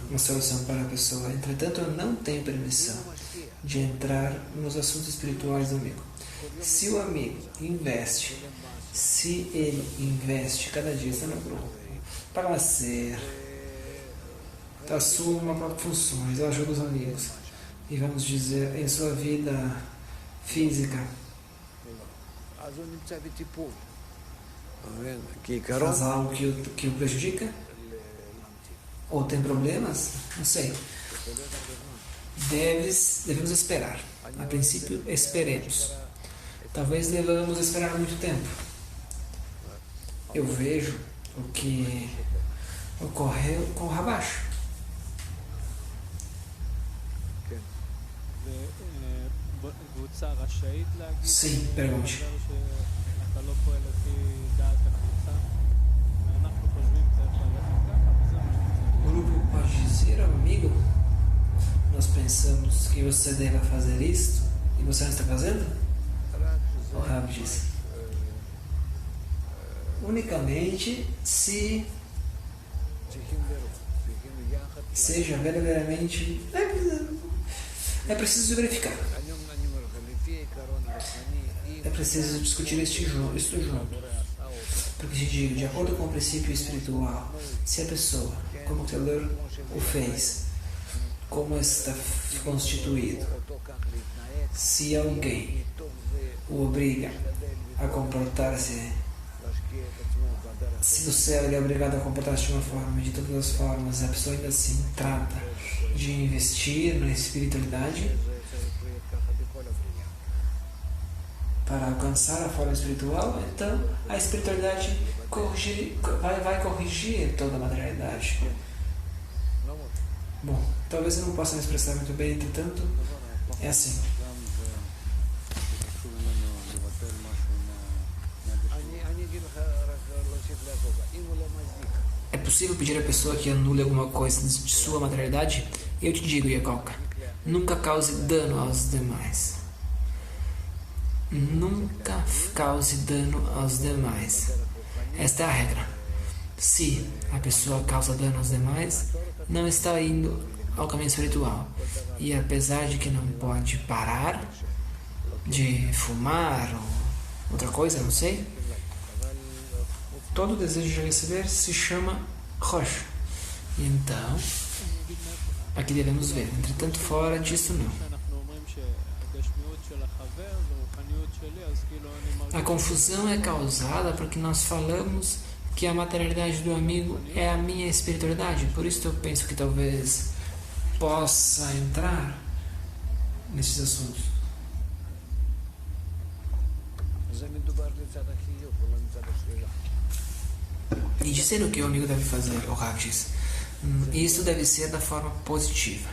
uma solução para a pessoa, entretanto eu não tenho permissão de entrar nos assuntos espirituais do amigo. Se o amigo investe, cada dia está no grupo, para nascer, assuma funções, ajuda os amigos, e vamos dizer, em sua vida física, faz algo que o prejudica? Ou tem problemas? Não sei. Devemos esperar. A princípio, esperemos. Talvez devamos esperar muito tempo. Eu vejo o que ocorreu com o Rabash. Sim, pergunte. O grupo pode dizer ao amigo nós pensamos que você deva fazer isto e você não está fazendo? O Rav diz: unicamente se seja verdadeiramente. É preciso verificar. É preciso discutir isto junto. Porque se digo, de acordo com o princípio espiritual, se a pessoa, como o Taylor o fez, como está constituído, se alguém o obriga a comportar-se, se do céu ele é obrigado a comportar-se de uma forma, de todas as formas, a pessoa ainda assim trata de investir na espiritualidade para alcançar a forma espiritual, então a espiritualidade vai corrigir toda a materialidade. Bom, talvez eu não possa me expressar muito bem, entretanto, é assim. É possível pedir à pessoa que anule alguma coisa de sua materialidade? Eu te digo, Yakoka, nunca cause dano aos demais. Nunca cause dano aos demais. Esta é a regra. Se a pessoa causa dano aos demais, não está indo ao caminho espiritual. E apesar de que não pode parar de fumar ou outra coisa, não sei, todo desejo de receber se chama rocha. E então, aqui devemos ver. Entretanto, fora disso, não. A confusão é causada porque nós falamos que a materialidade do amigo é a minha espiritualidade. Por isso eu penso que talvez possa entrar nesses assuntos. E dizendo o que o amigo deve fazer, o Rav diz, isso deve ser da forma positiva.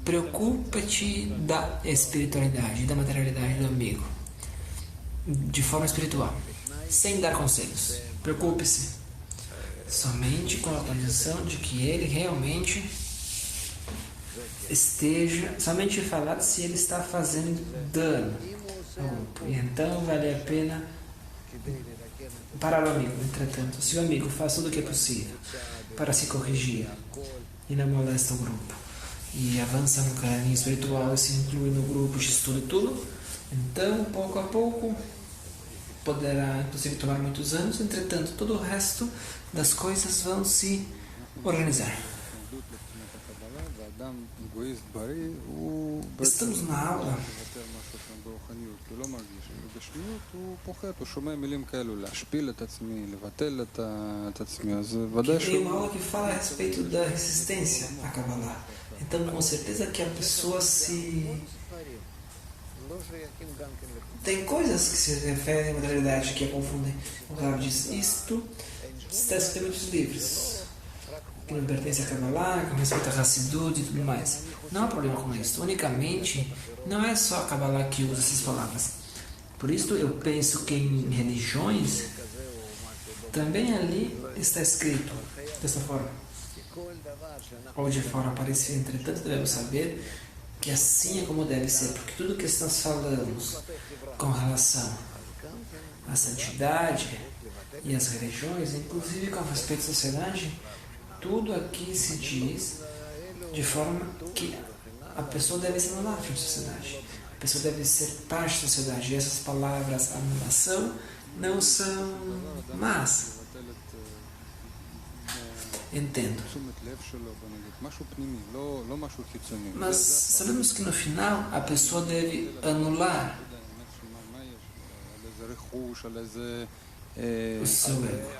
Preocupa-te da espiritualidade, da materialidade do amigo, de forma espiritual, sem dar conselhos. Preocupe-se somente com a condição de que ele realmente esteja, somente falar se ele está fazendo dano ao grupo. E então vale a pena parar o amigo. Entretanto, se o amigo faz tudo o que é possível para se corrigir e não molesta o grupo, e avança no caminho espiritual e se inclui no grupo de estudo e tudo, então, pouco a pouco, poderá, inclusive, tomar muitos anos. Entretanto, todo o resto das coisas vão se organizar. Estamos na aula. Tem uma aula que fala a respeito da resistência a Kabbalah. Então, com certeza que a pessoa se... Tem coisas que se referem à materialidade que a confundem. O Rav diz, isto está escrito em muitos livros, que não pertence a Kabbalah, com respeito a Hassidut e tudo mais. Não há problema com isso. Unicamente, não é só a Kabbalah que usa essas palavras. Por isso, eu penso que em religiões, também ali está escrito dessa forma. Ou de forma parecida. Entretanto, devemos saber que assim é como deve ser, porque tudo que nós falamos com relação à santidade e às religiões, inclusive com respeito à sociedade, tudo aqui se diz de forma que a pessoa deve ser anulada da sociedade. A pessoa deve ser parte da sociedade. E essas palavras, anulação, não são más. Entendo. Mas sabemos que no final a pessoa deve anular o seu ego.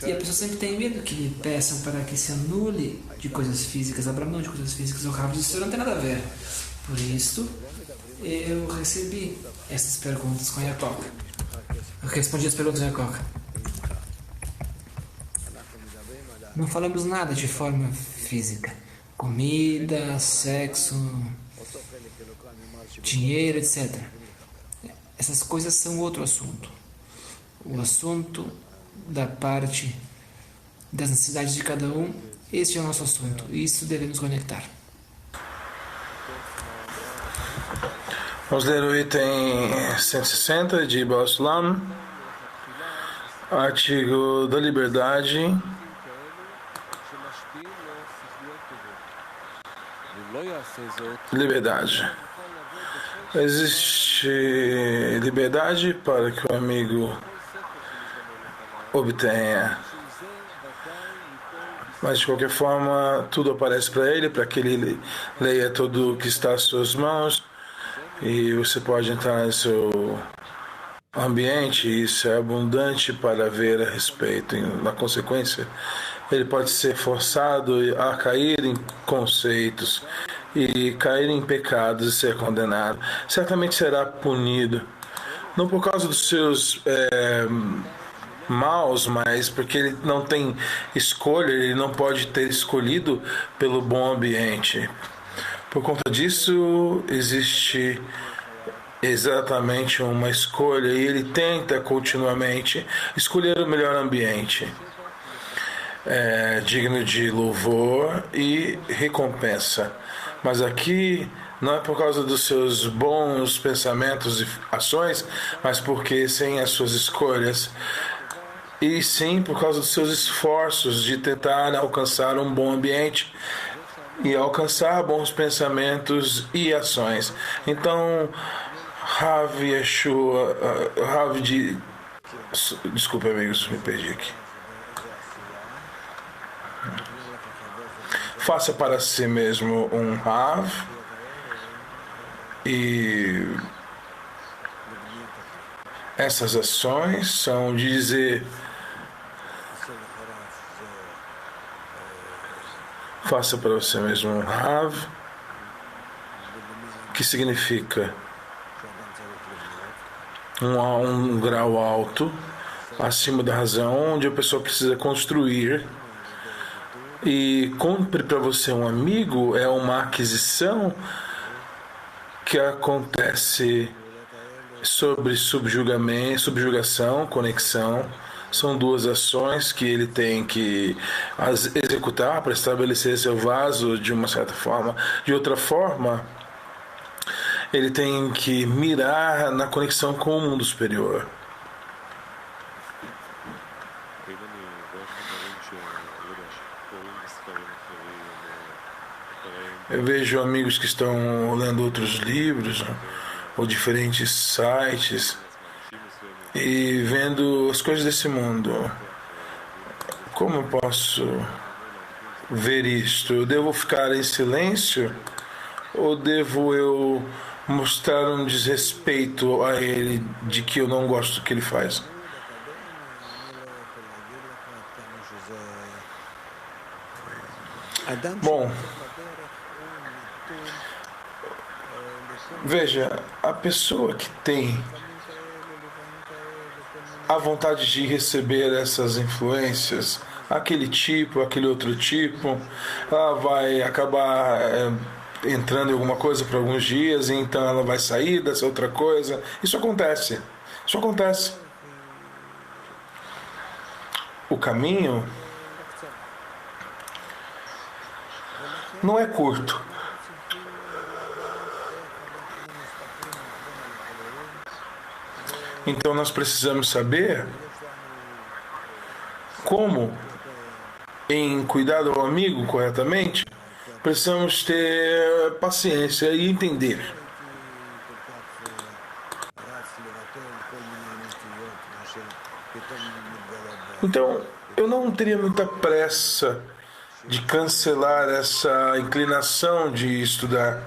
E a pessoa sempre tem medo que lhe peçam para que se anule de coisas físicas, abra mão de coisas físicas. O Rav disse, isso não tem nada a ver. Por isso, eu recebi essas perguntas com a Yakoka. Eu respondi as perguntas com a Yakoka. Não falamos nada de forma física. Comida, sexo, dinheiro, etc. Essas coisas são outro assunto. O assunto da parte das necessidades de cada um. Este é o nosso assunto. Isso devemos conectar. Vamos ler o item 160 de Baal Sulam, artigo da liberdade. Liberdade. Existe liberdade para que o amigo obtenha, mas de qualquer forma tudo aparece para ele, para que ele leia tudo o que está às suas mãos, e você pode entrar no seu ambiente, e isso é abundante para ver a respeito. Na consequência, ele pode ser forçado a cair em conceitos e cair em pecados e ser condenado. Certamente será punido, não por causa dos seus maus, mas porque ele não tem escolha, ele não pode ter escolhido pelo bom ambiente. Por conta disso, existe exatamente uma escolha, e ele tenta continuamente escolher o melhor ambiente, digno de louvor e recompensa. Mas aqui não é por causa dos seus bons pensamentos e ações, mas porque sem as suas escolhas, e sim por causa dos seus esforços de tentar alcançar um bom ambiente e alcançar bons pensamentos e ações. Então, desculpa, amigos, me perdi aqui. Faça para si mesmo um Rav, e essas ações são de dizer: faça para você mesmo um Rav, que significa um grau alto, acima da razão, onde a pessoa precisa construir. E compre para você um amigo é uma aquisição que acontece sobre subjugação, conexão. São duas ações que ele tem que executar para estabelecer seu vaso de uma certa forma. De outra forma, ele tem que mirar na conexão com o mundo superior. Eu vejo amigos que estão lendo outros livros, ou diferentes sites, e vendo as coisas desse mundo. Como eu posso ver isto? Eu devo ficar em silêncio? Ou devo eu mostrar um desrespeito a ele de que eu não gosto do que ele faz? Bom, veja, a pessoa que tem a vontade de receber essas influências, aquele tipo, aquele outro tipo, ela vai acabar entrando em alguma coisa por alguns dias, e então ela vai sair dessa outra coisa. Isso acontece. Isso acontece. O caminho não é curto. Então nós precisamos saber como, em cuidar do amigo corretamente, precisamos ter paciência e entender. Então, eu não teria muita pressa de cancelar essa inclinação de estudar.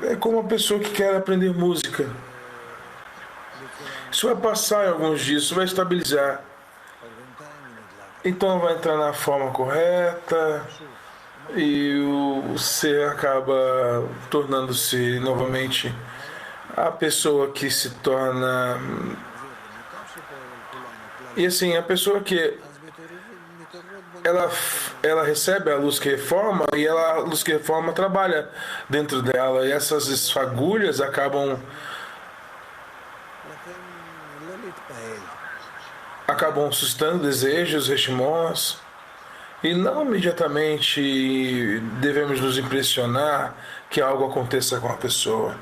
É como uma pessoa que quer aprender música. Isso vai passar em alguns dias, isso vai estabilizar. Então vai entrar na forma correta e você acaba tornando-se novamente a pessoa que se torna. E assim, a pessoa que ela recebe a luz que reforma, e a luz que reforma trabalha dentro dela, e essas fagulhas acabam acabam suscitando desejos, reshimons, e não imediatamente devemos nos impressionar que algo aconteça com a pessoa.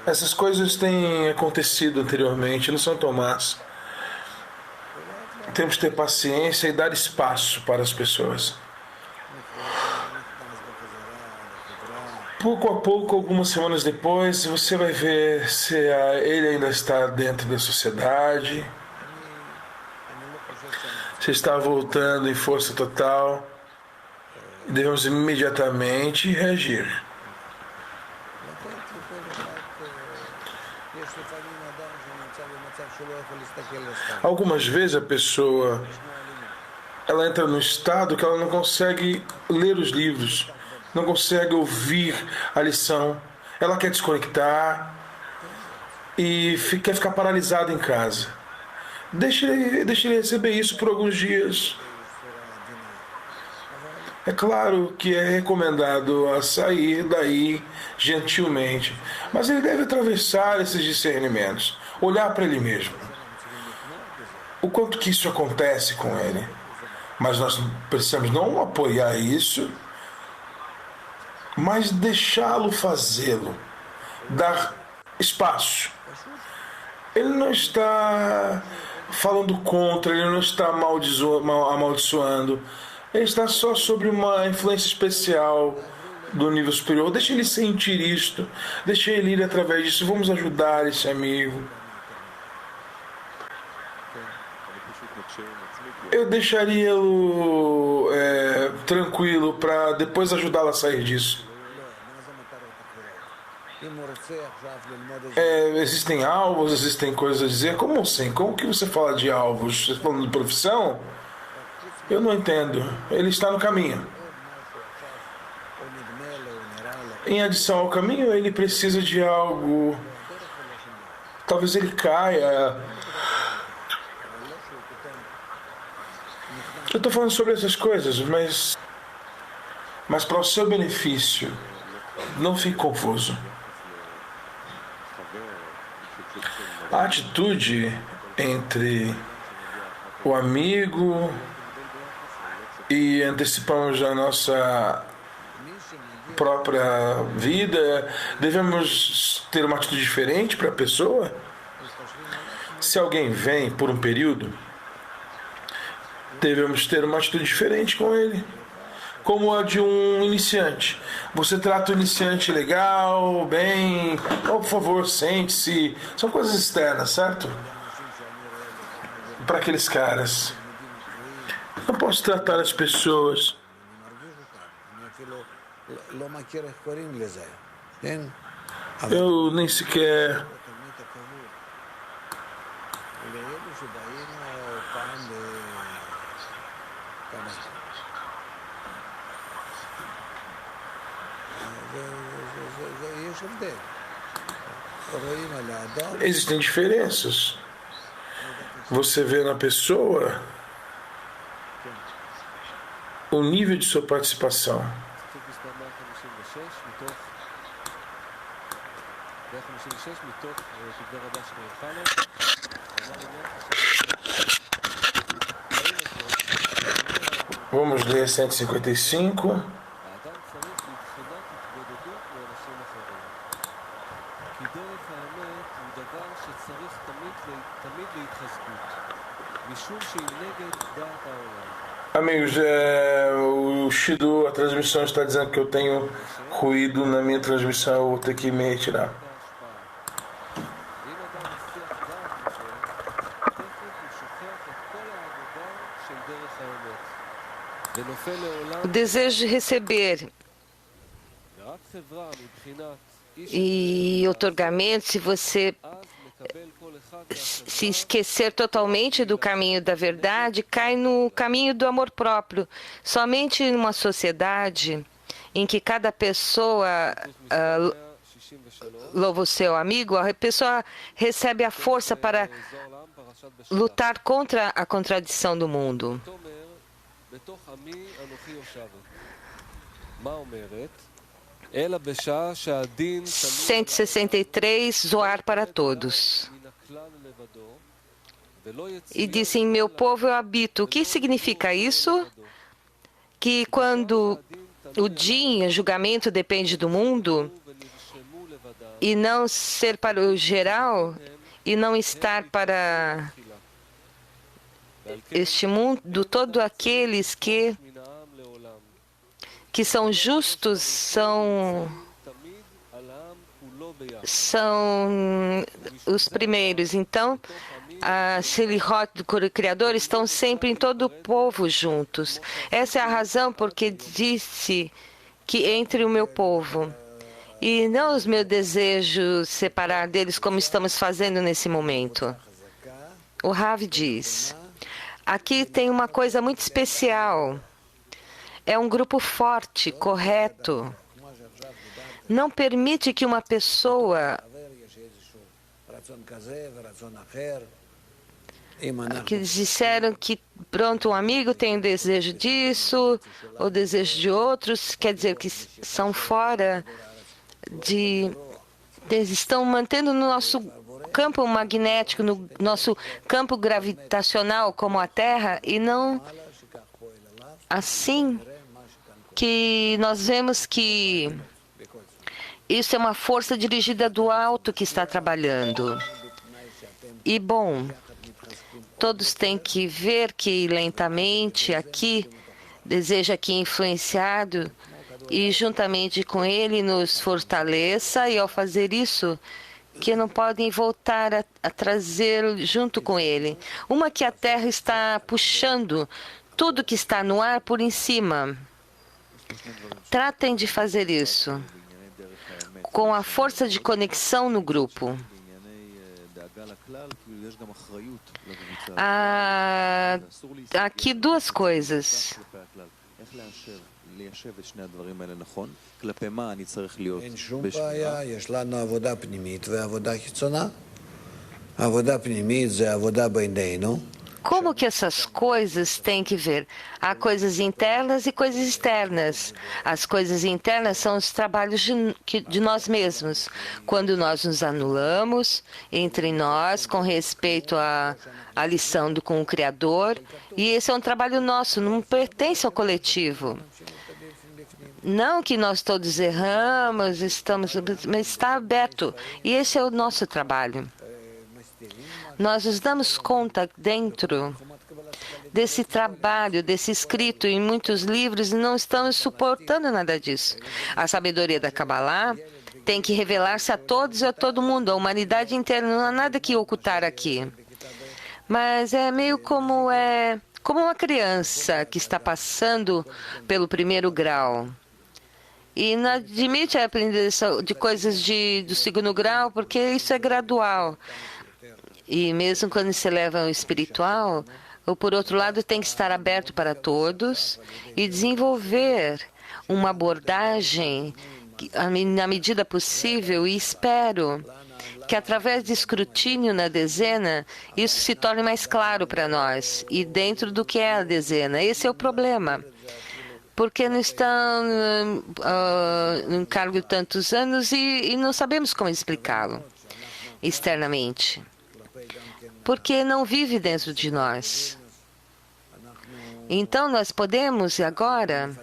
Essas coisas têm acontecido anteriormente, não são tão más. Temos que ter paciência e dar espaço para as pessoas. Pouco a pouco, algumas semanas depois, você vai ver se ele ainda está dentro da sociedade, se está voltando em força total. Devemos imediatamente reagir. Algumas vezes a pessoa ela entra num estado que ela não consegue ler os livros, não consegue ouvir a lição, ela quer desconectar e quer ficar paralisada em casa. Deixe ele receber isso por alguns dias. É claro que é recomendado a sair daí gentilmente, mas ele deve atravessar esses discernimentos, olhar para ele mesmo. O quanto que isso acontece com ele. Mas nós precisamos não apoiar isso, mas deixá-lo fazê-lo, dar espaço. Ele não está falando contra, ele não está amaldiçoando, ele está só sobre uma influência especial do nível superior. Deixa ele sentir isto, deixa ele ir através disso. Vamos ajudar esse amigo. Eu deixaria-lo tranquilo para depois ajudá-lo a sair disso. Existem alvos, existem coisas a dizer. Como assim? Como que você fala de alvos? Você está falando de profissão? Eu não entendo. Ele está no caminho. Em adição ao caminho, ele precisa de algo. Talvez ele caia. Eu estou falando sobre essas coisas, mas para o seu benefício, não fique confuso. A atitude entre o amigo e antecipamos a nossa própria vida, devemos ter uma atitude diferente para a pessoa? Se alguém vem por um período, devemos ter uma atitude diferente com ele, como a de um iniciante. Você trata o iniciante legal, bem, por favor, sente-se. São coisas externas, certo? Para aqueles caras. Não posso tratar as pessoas. Eu nem sequer... Existem diferenças. Você vê na pessoa o nível de sua participação. Vamos ler 155. Amigos, o Shidu, a transmissão está dizendo que eu tenho ruído na minha transmissão, eu vou ter que me retirar. O desejo de receber e otorgamento, se você se esquecer totalmente do caminho da verdade, cai no caminho do amor próprio. Somente numa sociedade em que cada pessoa louva o seu amigo, a pessoa recebe a força para lutar contra a contradição do mundo. 163, Zoar para todos. e disse: em meu povo eu habito. O que significa isso? Que quando o din, o julgamento, depende do mundo, e não ser para o geral, e não estar para este mundo, todos aqueles que são justos são os primeiros. Então, a Selihot do Criador estão sempre em todo o povo juntos. Essa é a razão porque disse que entre o meu povo. E não os meus desejos separar deles como estamos fazendo nesse momento. O Rav diz, aqui tem uma coisa muito especial. É um grupo forte, correto. Não permite que uma pessoa que disseram que, pronto, um amigo tem o desejo disso, ou desejo de outros, quer dizer que são fora eles estão mantendo no nosso campo magnético, no nosso campo gravitacional como a Terra, e não assim que nós vemos que isso é uma força dirigida do alto que está trabalhando. E, bom, todos têm que ver que lentamente aqui, deseja aqui influenciado, e juntamente com ele nos fortaleça, e ao fazer isso, que não podem voltar a trazer junto com ele. Uma que a Terra está puxando tudo que está no ar por em cima. Tratem de fazer isso com a força de conexão no grupo. Aqui duas coisas. אין שום בעיה, יש לנו עבודה פנימית ועבודה חיצונה. עבודה פנימית זה עבודה בינינו. Como que essas coisas têm que ver? Há coisas internas e coisas externas. As coisas internas são os trabalhos de nós mesmos. Quando nós nos anulamos entre nós com respeito à lição com o Criador, e esse é um trabalho nosso, não pertence ao coletivo. Não que nós todos erramos, mas está aberto. E esse é o nosso trabalho. Nós nos damos conta dentro desse trabalho, desse escrito em muitos livros, e não estamos suportando nada disso. A sabedoria da Kabbalah tem que revelar-se a todos e a todo mundo, a humanidade inteira. Não há nada que ocultar aqui. Mas é meio como uma criança que está passando pelo primeiro grau. E não admite aprender de coisas do segundo grau, porque isso é gradual. E mesmo quando se leva ao espiritual, ou por outro lado, tem que estar aberto para todos e desenvolver uma abordagem na medida possível, e espero que através de escrutínio na dezena, isso se torne mais claro para nós, e dentro do que é a dezena. Esse é o problema. Porque não estão no cargo de tantos anos e não sabemos como explicá-lo externamente. Porque não vive dentro de nós. Então, nós podemos agora,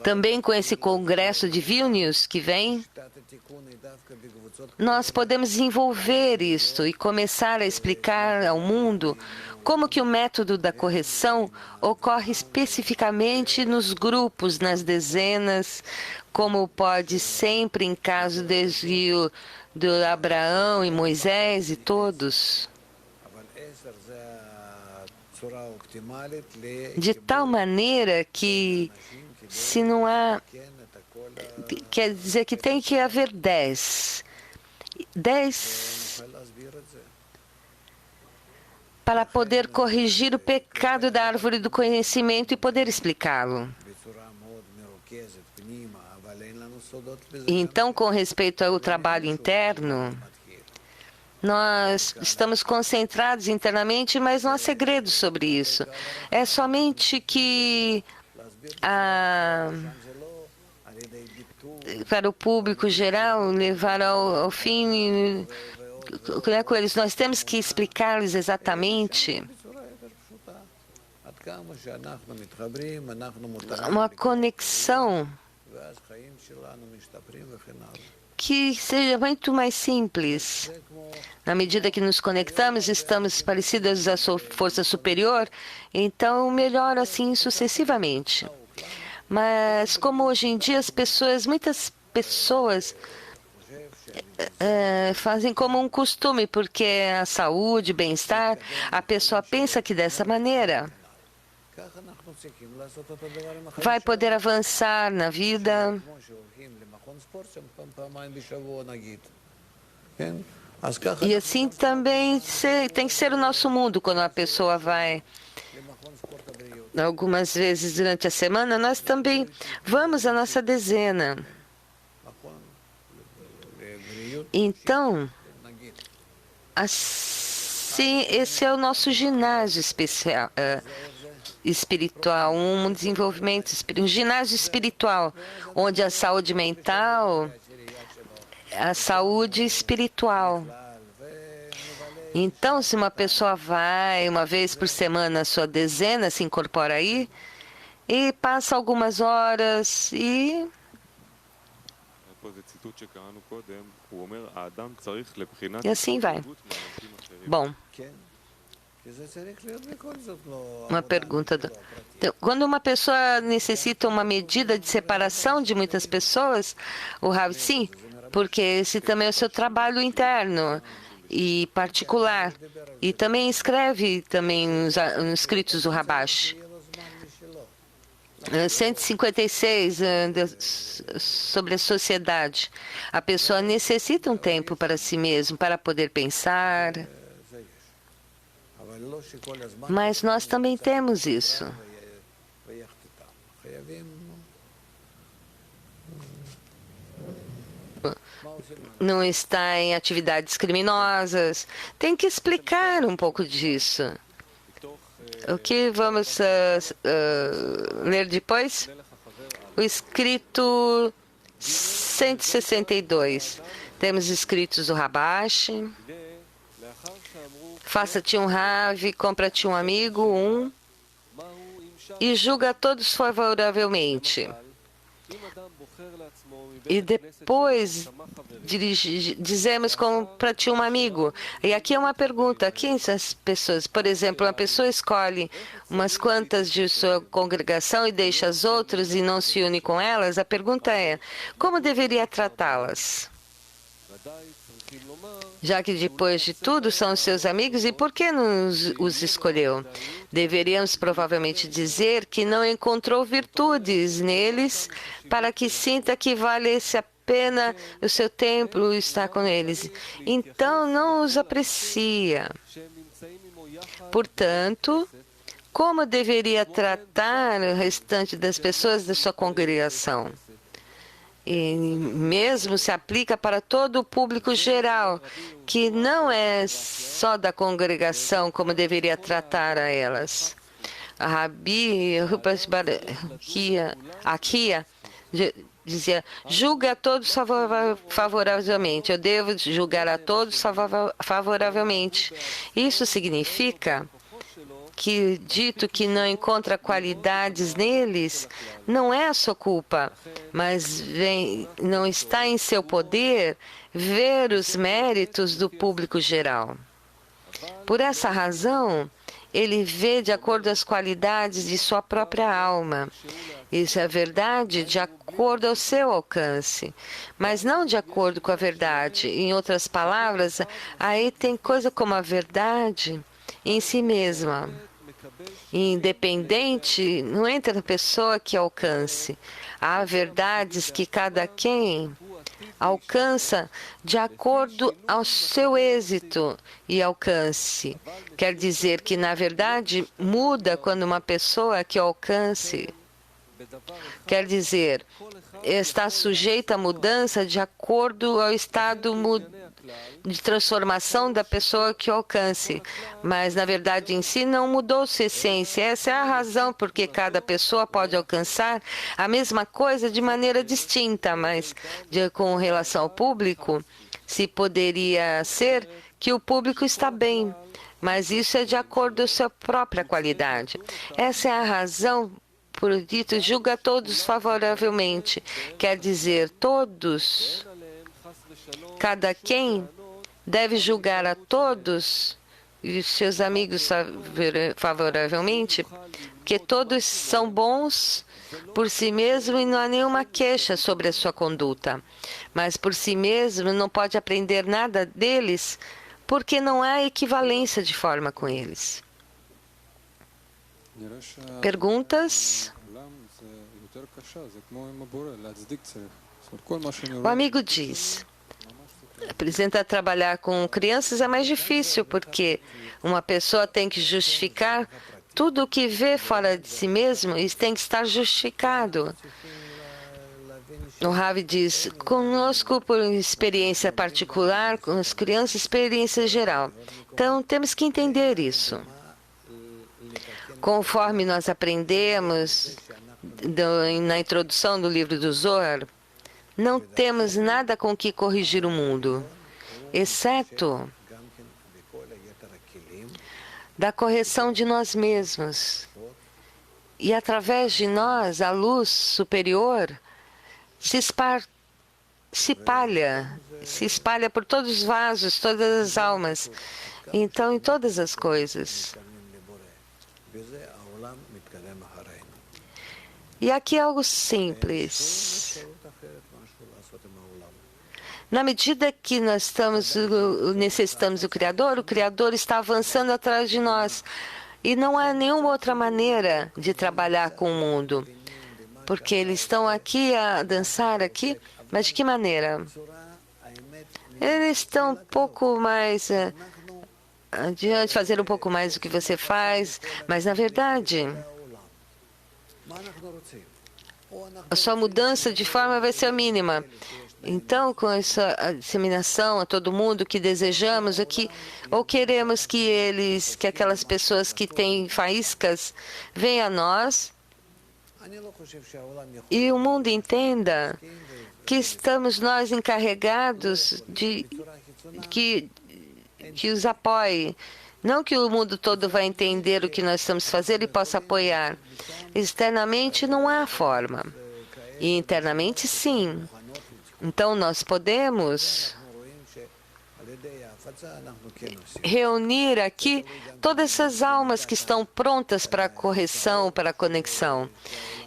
também com esse congresso de Vilnius que vem, nós podemos desenvolver isto e começar a explicar ao mundo como que o método da correção ocorre especificamente nos grupos, nas dezenas, como pode sempre em caso do desvio de Abraão e Moisés e todos. De tal maneira que, se não há, quer dizer que tem que haver 10 para poder corrigir o pecado da árvore do conhecimento e poder explicá-lo. Então, com respeito ao trabalho interno, nós estamos concentrados internamente, mas não há segredo sobre isso. É somente que para o público geral levar ao fim com eles, nós temos que explicar-lhes exatamente uma conexão que seja muito mais simples. Na medida que nos conectamos, estamos parecidas à sua força superior, então melhora assim sucessivamente. Mas como hoje em dia muitas pessoas fazem como um costume, porque a saúde, bem-estar, a pessoa pensa que dessa maneira vai poder avançar na vida. E assim também tem que ser o nosso mundo. Quando a pessoa vai algumas vezes durante a semana, nós também vamos à nossa dezena. Então, assim, esse é o nosso ginásio espiritual, um desenvolvimento, um ginásio espiritual, onde a saúde mental, a saúde espiritual. Então, se uma pessoa vai uma vez por semana à sua dezena, se incorpora aí, e passa algumas horas e assim vai. Bom, uma pergunta. Então, quando uma pessoa necessita uma medida de separação de muitas pessoas, o Rav, sim, porque esse também é o seu trabalho interno e particular. E também escreve também nos escritos do Rabash. 156 sobre a sociedade. A pessoa necessita um tempo para si mesmo, para poder pensar. Mas nós também temos isso. Não está em atividades criminosas. Tem que explicar um pouco disso. O que vamos ler depois? O escrito 162. Temos escritos do Rabash. Faça-te um Rav, compra-te um amigo, e julga todos favoravelmente. E depois dizemos compra-te um amigo. E aqui é uma pergunta. Quem são as pessoas? Por exemplo, uma pessoa escolhe umas quantas de sua congregação e deixa as outras e não se une com elas. A pergunta é, como deveria tratá-las? Já que depois de tudo são os seus amigos, e por que os escolheu? Deveríamos provavelmente dizer que não encontrou virtudes neles para que sinta que valesse a pena o seu tempo estar com eles. Então não os aprecia. Portanto, como deveria tratar o restante das pessoas da sua congregação? E mesmo se aplica para todo o público geral, que não é só da congregação como deveria tratar a elas. A Rabi Akia dizia, julga a todos favoravelmente. Eu devo julgar a todos favoravelmente. Isso significa que, dito que não encontra qualidades neles, não é a sua culpa, mas não está em seu poder ver os méritos do público geral. Por essa razão, ele vê de acordo com as qualidades de sua própria alma. Isso é verdade de acordo ao seu alcance, mas não de acordo com a verdade. Em outras palavras, aí tem coisa como a verdade em si mesma. Independente, não entra na pessoa que alcance. Há verdades que cada quem alcança de acordo ao seu êxito e alcance. Quer dizer que, na verdade, muda quando uma pessoa que alcance. Quer dizer, está sujeita a mudança de acordo ao estado de transformação da pessoa que alcance. Mas, na verdade, em si, não mudou sua essência. Essa é a razão porque cada pessoa pode alcançar a mesma coisa de maneira distinta, mas com relação ao público, se poderia ser que o público está bem, mas isso é de acordo com a sua própria qualidade. Essa é a razão por dito julga todos favoravelmente. Quer dizer, todos, cada quem deve julgar a todos e seus amigos favoravelmente, porque todos são bons por si mesmo e não há nenhuma queixa sobre a sua conduta. Mas por si mesmo não pode aprender nada deles porque não há equivalência de forma com eles. Perguntas? O amigo diz, apresenta trabalhar com crianças é mais difícil, porque uma pessoa tem que justificar tudo o que vê fora de si mesmo e tem que estar justificado. O Ravi diz, conosco por experiência particular, com as crianças, experiência geral. Então, temos que entender isso. Conforme nós aprendemos na introdução do livro do Zohar, não temos nada com que corrigir o mundo, exceto da correção de nós mesmos. E através de nós, a luz superior se espalha por todos os vasos, todas as almas. Então, em todas as coisas. E aqui é algo simples. Na medida que nós necessitamos do Criador, o Criador está avançando atrás de nós. E não há nenhuma outra maneira de trabalhar com o mundo. Porque eles estão aqui a dançar aqui, mas de que maneira? Eles estão um pouco mais adiante, fazer um pouco mais do que você faz, mas na verdade a sua mudança de forma vai ser mínima. Então, com essa disseminação a todo mundo que desejamos aqui, ou queremos que aquelas pessoas que têm faíscas venham a nós e o mundo entenda que estamos nós encarregados de que os apoie. Não que o mundo todo vai entender o que nós estamos fazendo e possa apoiar. Externamente não há forma. E internamente sim. Então nós podemos reunir aqui todas essas almas que estão prontas para a correção, para a conexão.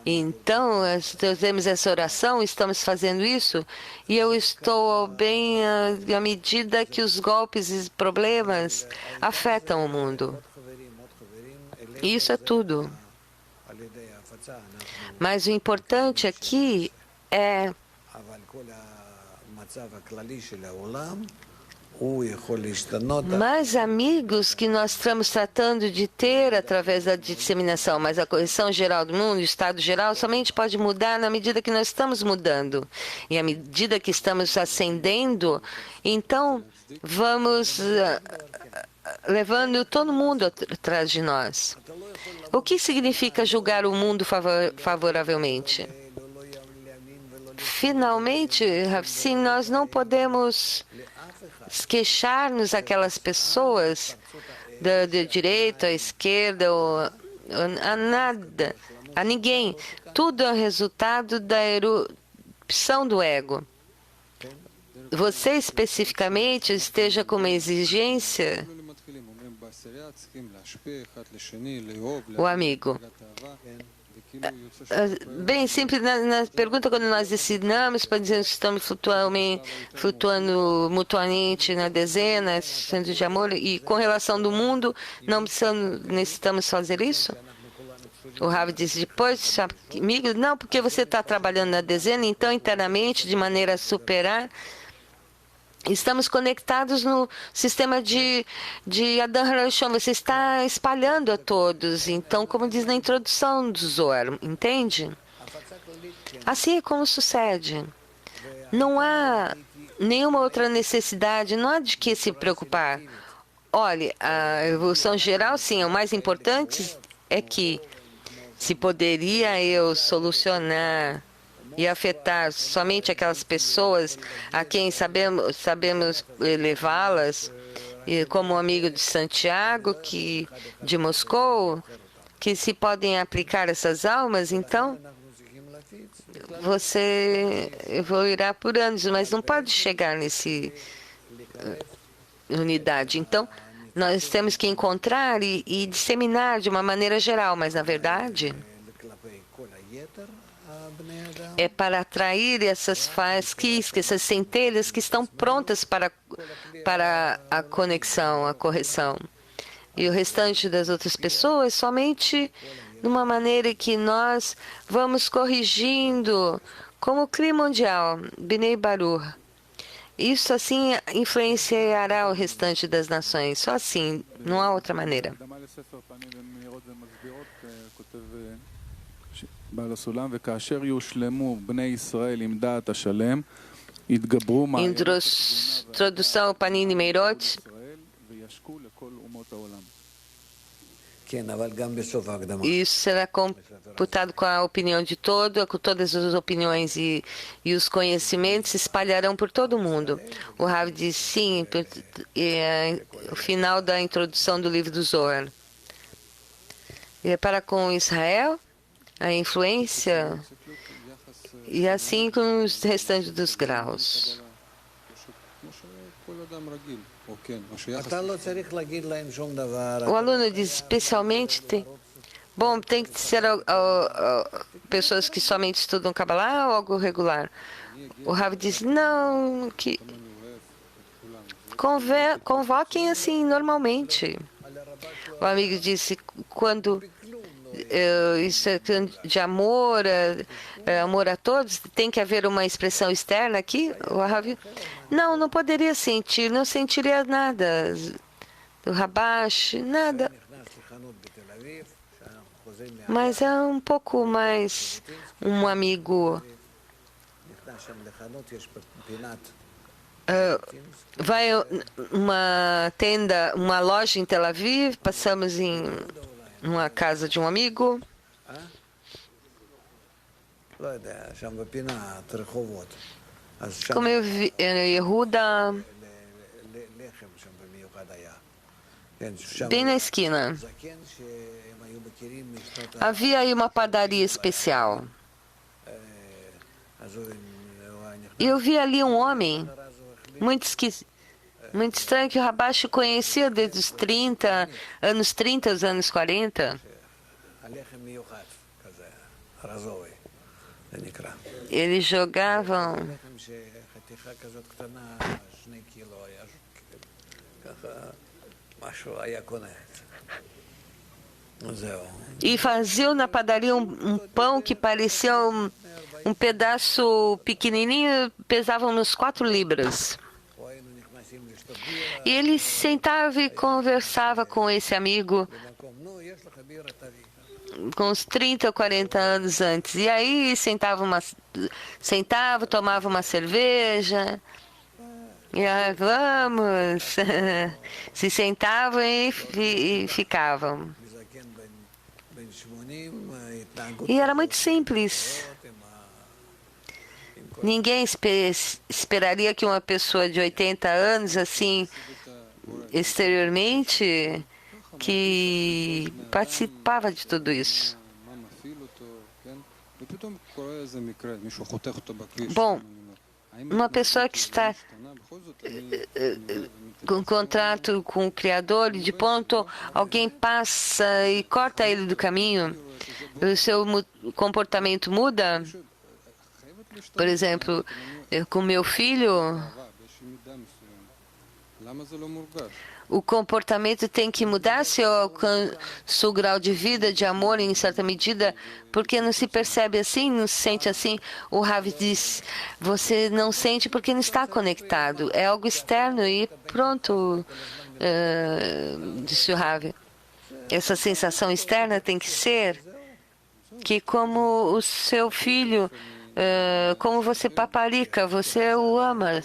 Então, nós temos essa oração, estamos fazendo isso, e eu estou bem à medida que os golpes e problemas afetam o mundo. E isso é tudo. Mas o importante aqui é mais amigos que nós estamos tratando de ter através da disseminação, mas a correção geral do mundo, o estado geral, somente pode mudar na medida que nós estamos mudando. E à medida que estamos ascendendo, então vamos levando todo mundo atrás de nós. O que significa julgar o mundo favoravelmente? Finalmente, sim, nós não podemos queixar-nos aquelas pessoas da direita, à esquerda, ou a nada, a ninguém. Tudo é resultado da erupção do ego. Você especificamente esteja com uma exigência. O amigo. Bem, sempre na pergunta, quando nós ensinamos, para dizer que estamos flutuando mutuamente na dezena, sendo de amor, e com relação do mundo, não necessitamos fazer isso? O Rav disse depois, amigo, não, porque você está trabalhando na dezena, então internamente, de maneira a superar, estamos conectados no sistema de Adam Harashon. Você está espalhando a todos. Então, como diz na introdução do Zohar, entende? Assim é como sucede. Não há nenhuma outra necessidade, não há de que se preocupar. Olhe, a evolução geral, sim, o mais importante é que se poderia eu solucionar e afetar somente aquelas pessoas a quem sabemos levá-las, como o amigo de Santiago, de Moscou, que se podem aplicar essas almas, então você evoluirá por anos, mas não pode chegar nesse unidade. Então, nós temos que encontrar e disseminar de uma maneira geral, mas, na verdade, é para atrair essas faíscas, essas centelhas que estão prontas para a conexão, a correção. E o restante das outras pessoas somente numa maneira que nós vamos corrigindo, como o clima mundial, Bnei Baruch. Isso assim influenciará o restante das nações. Só assim, não há outra maneira. Introdução Panini Meirot. Isso será computado com a opinião de com todas as opiniões e os conhecimentos se espalharão por todo o mundo. O Rav diz sim, o final da introdução do livro do Zohar. E é para com Israel, a influência, e assim com os restantes dos graus. O aluno diz, especialmente, tem que ser pessoas que somente estudam Kabbalah ou algo regular. O Rav diz, não, que convoquem assim normalmente. O amigo disse, quando isso é de amor, amor a todos, tem que haver uma expressão externa aqui? O Rav, não poderia sentir, não sentiria nada do Rabash, nada. Mas é um pouco mais um amigo. Vai uma tenda, uma loja em Tel Aviv, passamos em uma casa de um amigo. Como eu vi, Yehuda, bem na esquina, havia aí uma padaria especial. E eu vi ali um homem muito estranho, que o Rabash conhecia desde os anos 30, os anos 40. Eles jogavam e faziam na padaria um pão que parecia um pedaço pequenininho, pesava uns 4 libras. E ele sentava e conversava com esse amigo com uns 30 ou 40 anos antes. E aí sentava, tomava uma cerveja. E aí, vamos. Se sentavam e ficavam. E era muito simples. Ninguém esperaria que uma pessoa de 80 anos, assim, exteriormente, que participava de tudo isso. Bom, uma pessoa que está com contrato com o Criador, e de ponto alguém passa e corta ele do caminho, o seu comportamento muda. Por exemplo, com meu filho, o comportamento tem que mudar se eu alcanço o grau de vida, de amor em certa medida, porque não se percebe assim, não se sente assim. O Rav diz, você não sente porque não está conectado, é algo externo e pronto, disse o Rav. Essa sensação externa tem que ser que como o seu filho, como você paparica, você o ama,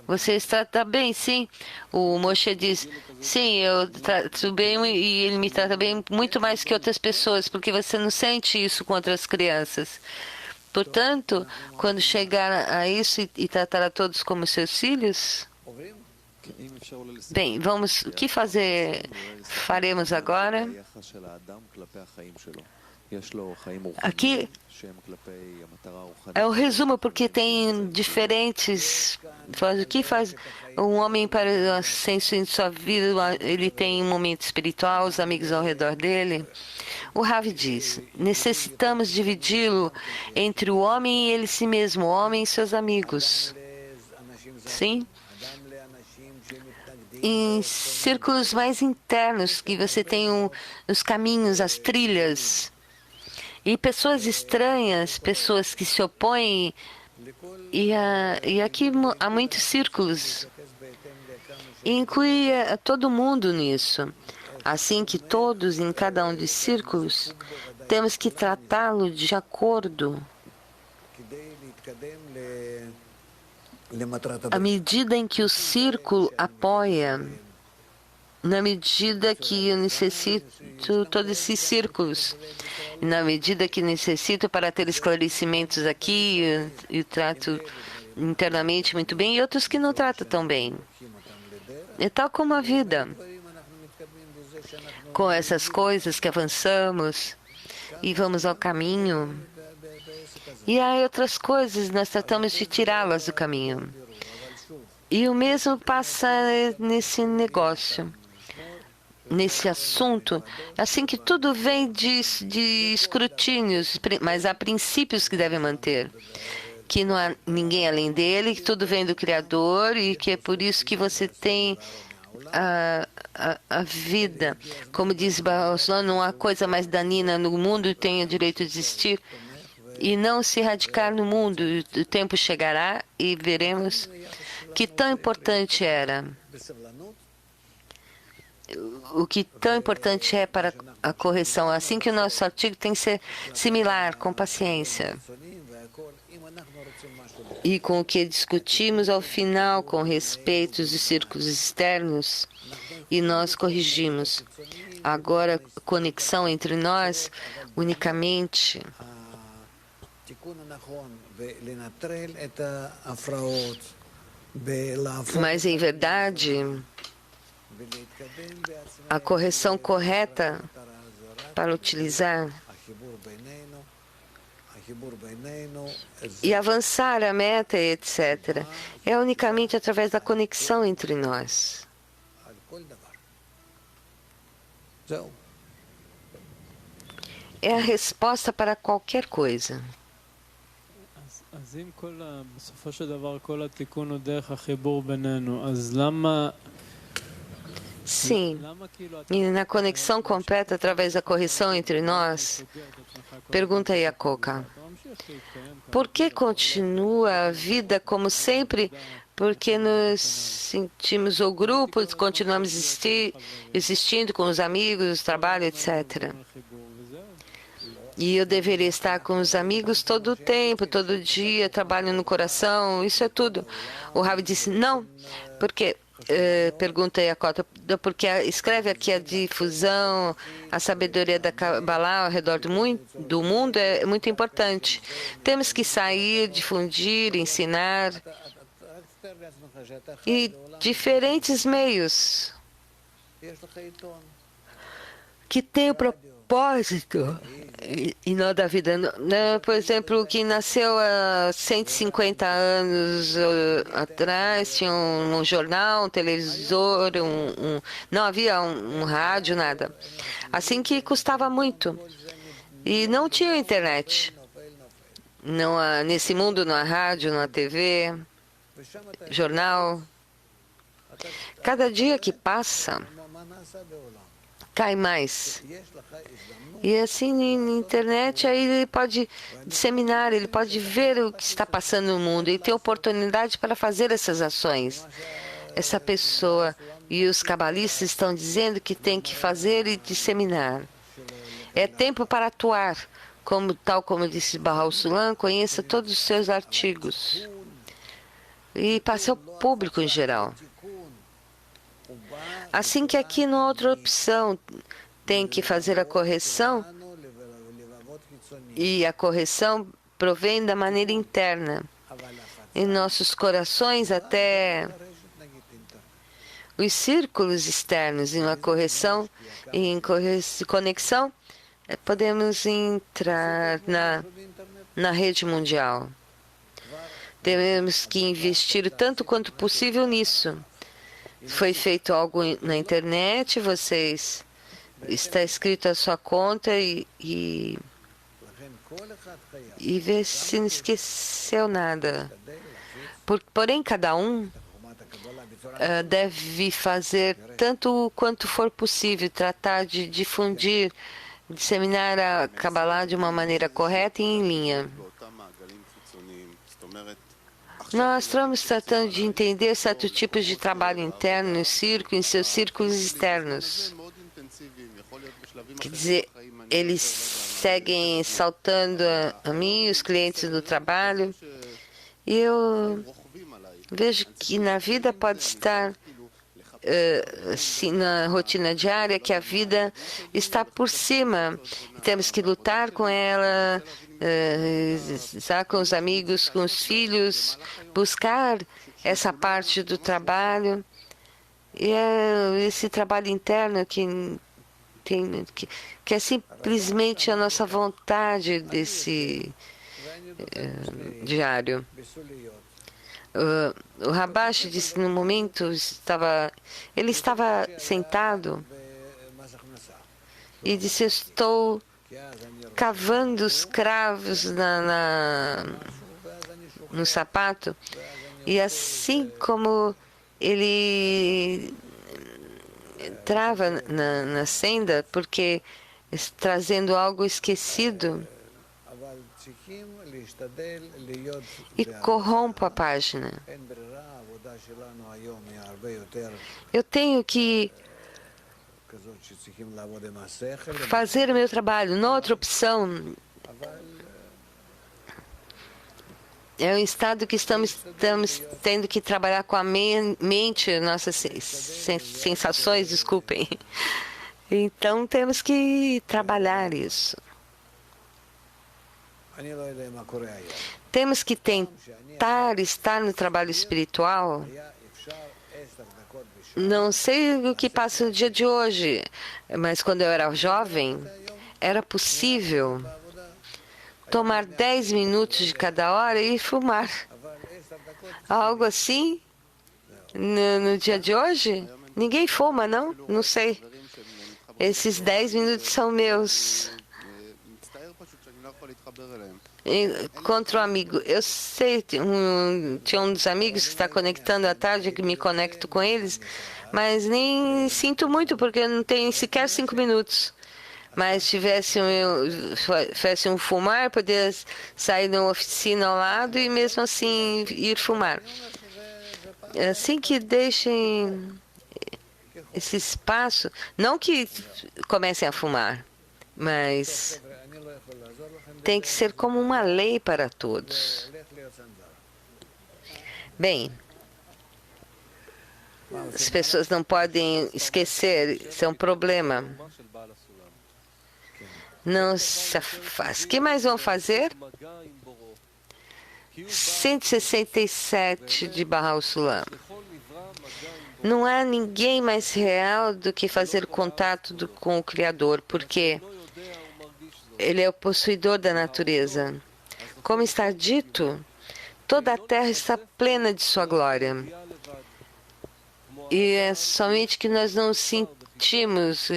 você trata bem, sim. O Moshe diz, sim, eu trato bem e ele me trata bem muito mais que outras pessoas, porque você não sente isso com outras crianças. Portanto, quando chegar a isso e tratar a todos como seus filhos, bem, o que faremos agora? Aqui é o resumo, porque tem diferentes. O que faz um homem para o senso em sua vida? Ele tem um momento espiritual, os amigos ao redor dele. O Rav diz: necessitamos dividi-lo entre o homem e ele si mesmo, o homem e seus amigos. Sim? Em círculos mais internos, que você tem os caminhos, as trilhas. E pessoas estranhas, pessoas que se opõem, e aqui há muitos círculos. E inclui todo mundo nisso. Assim que todos, em cada um dos círculos, temos que tratá-lo de acordo. À medida em que o círculo apoia, na medida que eu necessito todos esses círculos, na medida que necessito para ter esclarecimentos aqui, eu trato internamente muito bem, e outros que não tratam tão bem. É tal como a vida. Com essas coisas que avançamos e vamos ao caminho, e há outras coisas, nós tratamos de tirá-las do caminho. E o mesmo passa nesse negócio, nesse assunto, assim que tudo vem de escrutínios, mas há princípios que devem manter. Que não há ninguém além dele, que tudo vem do Criador e que é por isso que você tem a vida. Como diz Barroso, não há coisa mais danina no mundo e tem o direito de existir. E não se radicar no mundo. O tempo chegará e veremos que tão importante era. O que tão importante é para a correção. Assim que o nosso artigo tem que ser similar, com paciência. E com o que discutimos ao final, com respeito aos círculos externos, e nós corrigimos. Agora, a conexão entre nós, unicamente, mas em verdade, a correção correta para utilizar e avançar a meta, etc., é unicamente através da conexão entre nós. É a resposta para qualquer coisa. Sim, e na conexão completa através da correção entre nós, pergunta aí a Coca. Por que continua a vida como sempre? Porque nos sentimos o grupo, continuamos existindo com os amigos, trabalho, etc. E eu deveria estar com os amigos todo o tempo, todo dia, trabalho no coração, isso é tudo. O Rav disse, não, porque... pergunta aí a Cota, porque escreve aqui a difusão, a sabedoria da Kabbalah ao redor do mundo é muito importante. Temos que sair, difundir, ensinar, e diferentes meios que têm o propósito e não da vida. Por exemplo, que nasceu há 150 anos atrás, tinha um jornal, um televisor, não havia um rádio, nada. Assim que custava muito. E não tinha internet. Não há, nesse mundo não há rádio, não há TV, jornal. Cada dia que passa, cai mais. E assim, na internet, aí ele pode disseminar, ele pode ver o que está passando no mundo e ter oportunidade para fazer essas ações. Essa pessoa e os cabalistas estão dizendo que tem que fazer e disseminar. É tempo para atuar, tal como disse Barral Sulam, conheça todos os seus artigos e passe ao público em geral. Assim que aqui não há outra opção, tem que fazer a correção, e a correção provém da maneira interna. Em nossos corações, até os círculos externos, em uma correção e em conexão, podemos entrar na rede mundial. Temos que investir tanto quanto possível nisso. Foi feito algo na internet, está escrito a sua conta e vê se não esqueceu nada. Porém, cada um deve fazer tanto quanto for possível, tratar de difundir, disseminar a Kabbalah de uma maneira correta e em linha. Nós estamos tratando de entender certos tipos de trabalho interno no círculo, em seus círculos externos. Quer dizer, eles seguem saltando a mim, os clientes do trabalho, e eu vejo que na vida pode estar, assim, na rotina diária, que a vida está por cima. Temos que lutar com ela, estar com os amigos, com os filhos, buscar essa parte do trabalho. E é esse trabalho interno que é simplesmente a nossa vontade desse diário. O Rabash disse no momento, ele estava sentado e disse: estou cavando os cravos no sapato, e assim como ele trava na senda, porque trazendo algo esquecido, e corrompo a página. Eu tenho que fazer o meu trabalho. Não há outra opção. É um estado que estamos tendo que trabalhar com a mente, nossas sensações, desculpem. Então temos que trabalhar isso. Temos que tentar estar no trabalho espiritual. Não sei o que passa no dia de hoje, mas quando eu era jovem, era possível tomar 10 minutos de cada hora e fumar. Algo assim, no dia de hoje, ninguém fuma, não? Não sei. Esses 10 minutos são meus. Contra um amigo. Eu sei, tinha um dos amigos que está conectando à tarde, que me conecto com eles, mas nem sinto muito, porque eu não tenho sequer 5 minutos. Mas tivesse um fumar, poderia sair de uma oficina ao lado e mesmo assim ir fumar. Assim que deixem esse espaço, não que comecem a fumar, mas tem que ser como uma lei para todos. Bem, as pessoas não podem esquecer, isso é um problema. Não se faz. O que mais vão fazer? 167 de Baal Sulam. Não há ninguém mais real do que fazer contato com o Criador, porque Ele é o possuidor da natureza. Como está dito, toda a terra está plena de sua glória. E é somente que nós não sentimos,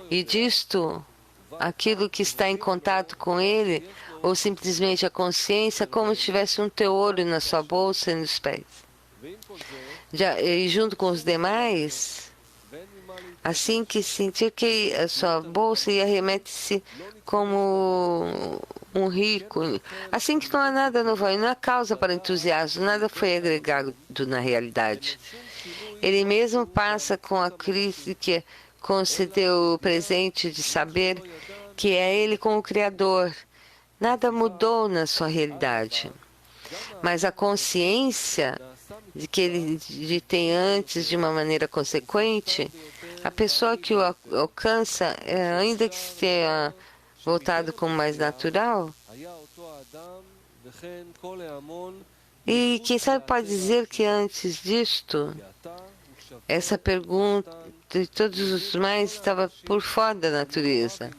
e disto, aquilo que está em contato com Ele, ou simplesmente a consciência, como se tivesse um tesouro na sua bolsa e nos pés. E junto com os demais, assim que sentir que a sua bolsa arremete-se como um rico, assim que não há nada novo, não há causa para entusiasmo, nada foi agregado na realidade. Ele mesmo passa com a crise que concedeu o presente de saber que é Ele como o Criador. Nada mudou na sua realidade. Mas a consciência de que ele tem antes de uma maneira consequente, a pessoa que o alcança, ainda que esteja voltado como mais natural, E quem sabe pode dizer que antes disto, essa pergunta de todos os mais estava por fora da natureza.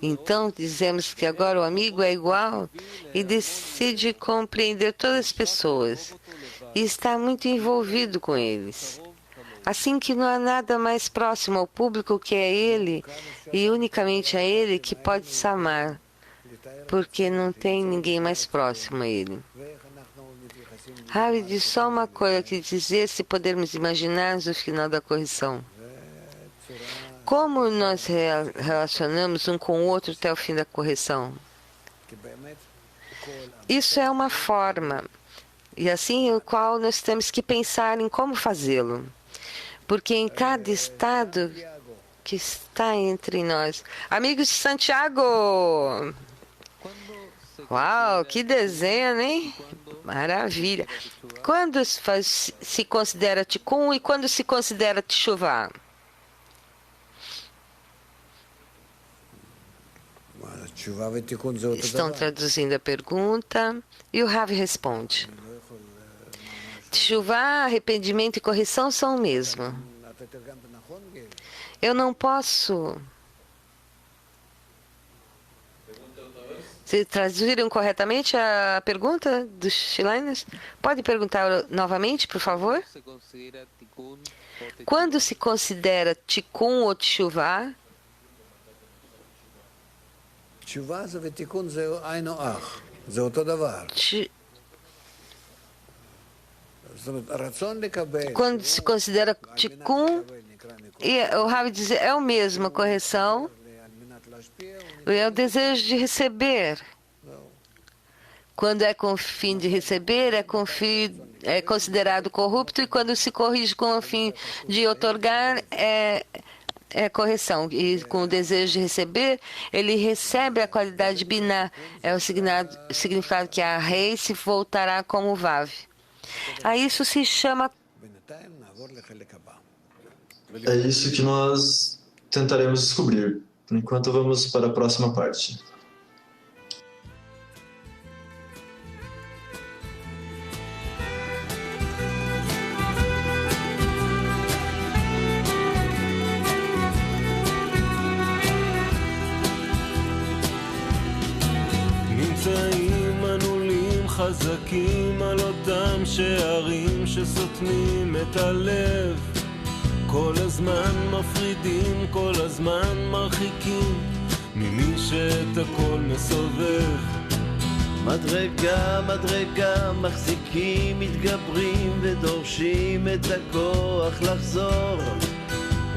Então dizemos que agora o amigo é igual e decide compreender todas as pessoas e está muito envolvido com eles. Assim que não há nada mais próximo ao público que é ele e unicamente a ele que pode se amar, porque não tem ninguém mais próximo a ele. Ravi diz só uma coisa que dizer se podermos imaginar no final da correção. Como nós relacionamos um com o outro até o fim da correção? Isso é uma forma, e assim o qual nós temos que pensar em como fazê-lo. Porque em cada estado que está entre nós. Amigos de Santiago! Uau, que desenho, hein? Maravilha. Quando se considera Tikkun e quando se considera Teshuvah? Estão traduzindo a pergunta e o Rav responde. Teshuvah, arrependimento e correção são o mesmo. Eu não posso... Se traduziram corretamente a pergunta dos Shiliners? Pode perguntar novamente, por favor? Quando se considera Tikkun ou Teshuvah? תשובה ותיקון זה היינו אח, זה אותו דבר. זאת אומרת, הרצון לקבל... Quando se considera Tikkun, e o Rav diz, é o mesmo, a correção, é o desejo de receber. Quando é com o fim de receber, é considerado corrupto, e quando se corrige com o fim de outorgar, é correção. E com o desejo de receber, ele recebe a qualidade de Binah. É o significado que a rei se voltará como Vav. A isso se chama... É isso que nós tentaremos descobrir. Por enquanto, vamos para a próxima parte. חזקים על אותם שערים שסותמים את הלב כל הזמן מפרידים, כל הזמן מרחיקים ממי שאת הכל מסובב מדרגה, מדרגה, מחזיקים, מתגברים ודורשים את הכוח לחזור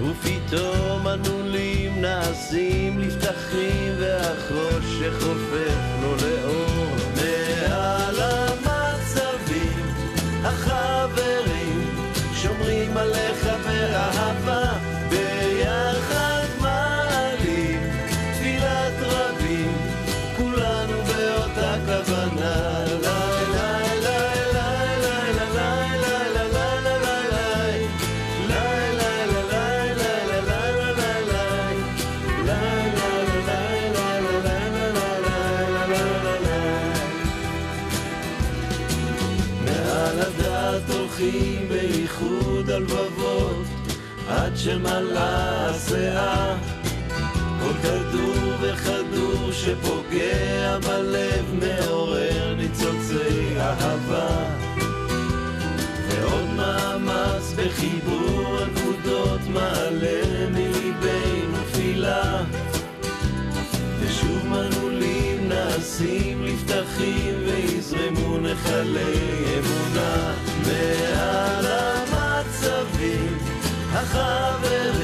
ופתאום הנולים נעשים לפתחים והחושך הופך לו לאור מעל המצבים החברים שומרים עליך באהבה ביחד מעלים תפילת רבים כולנו באותה כוונה בייחוד הלבבות עד שמלאה הסאה כל כדור וכדור שפוגע בלב מעורר ניצוצי אהבה ועוד מאמץ בחיבור הנקודות מעלה מליבנו תפילה ושוב מנעולים נעשים לפתחים ויזרמו נחלי אמונה מעל המצבים החברים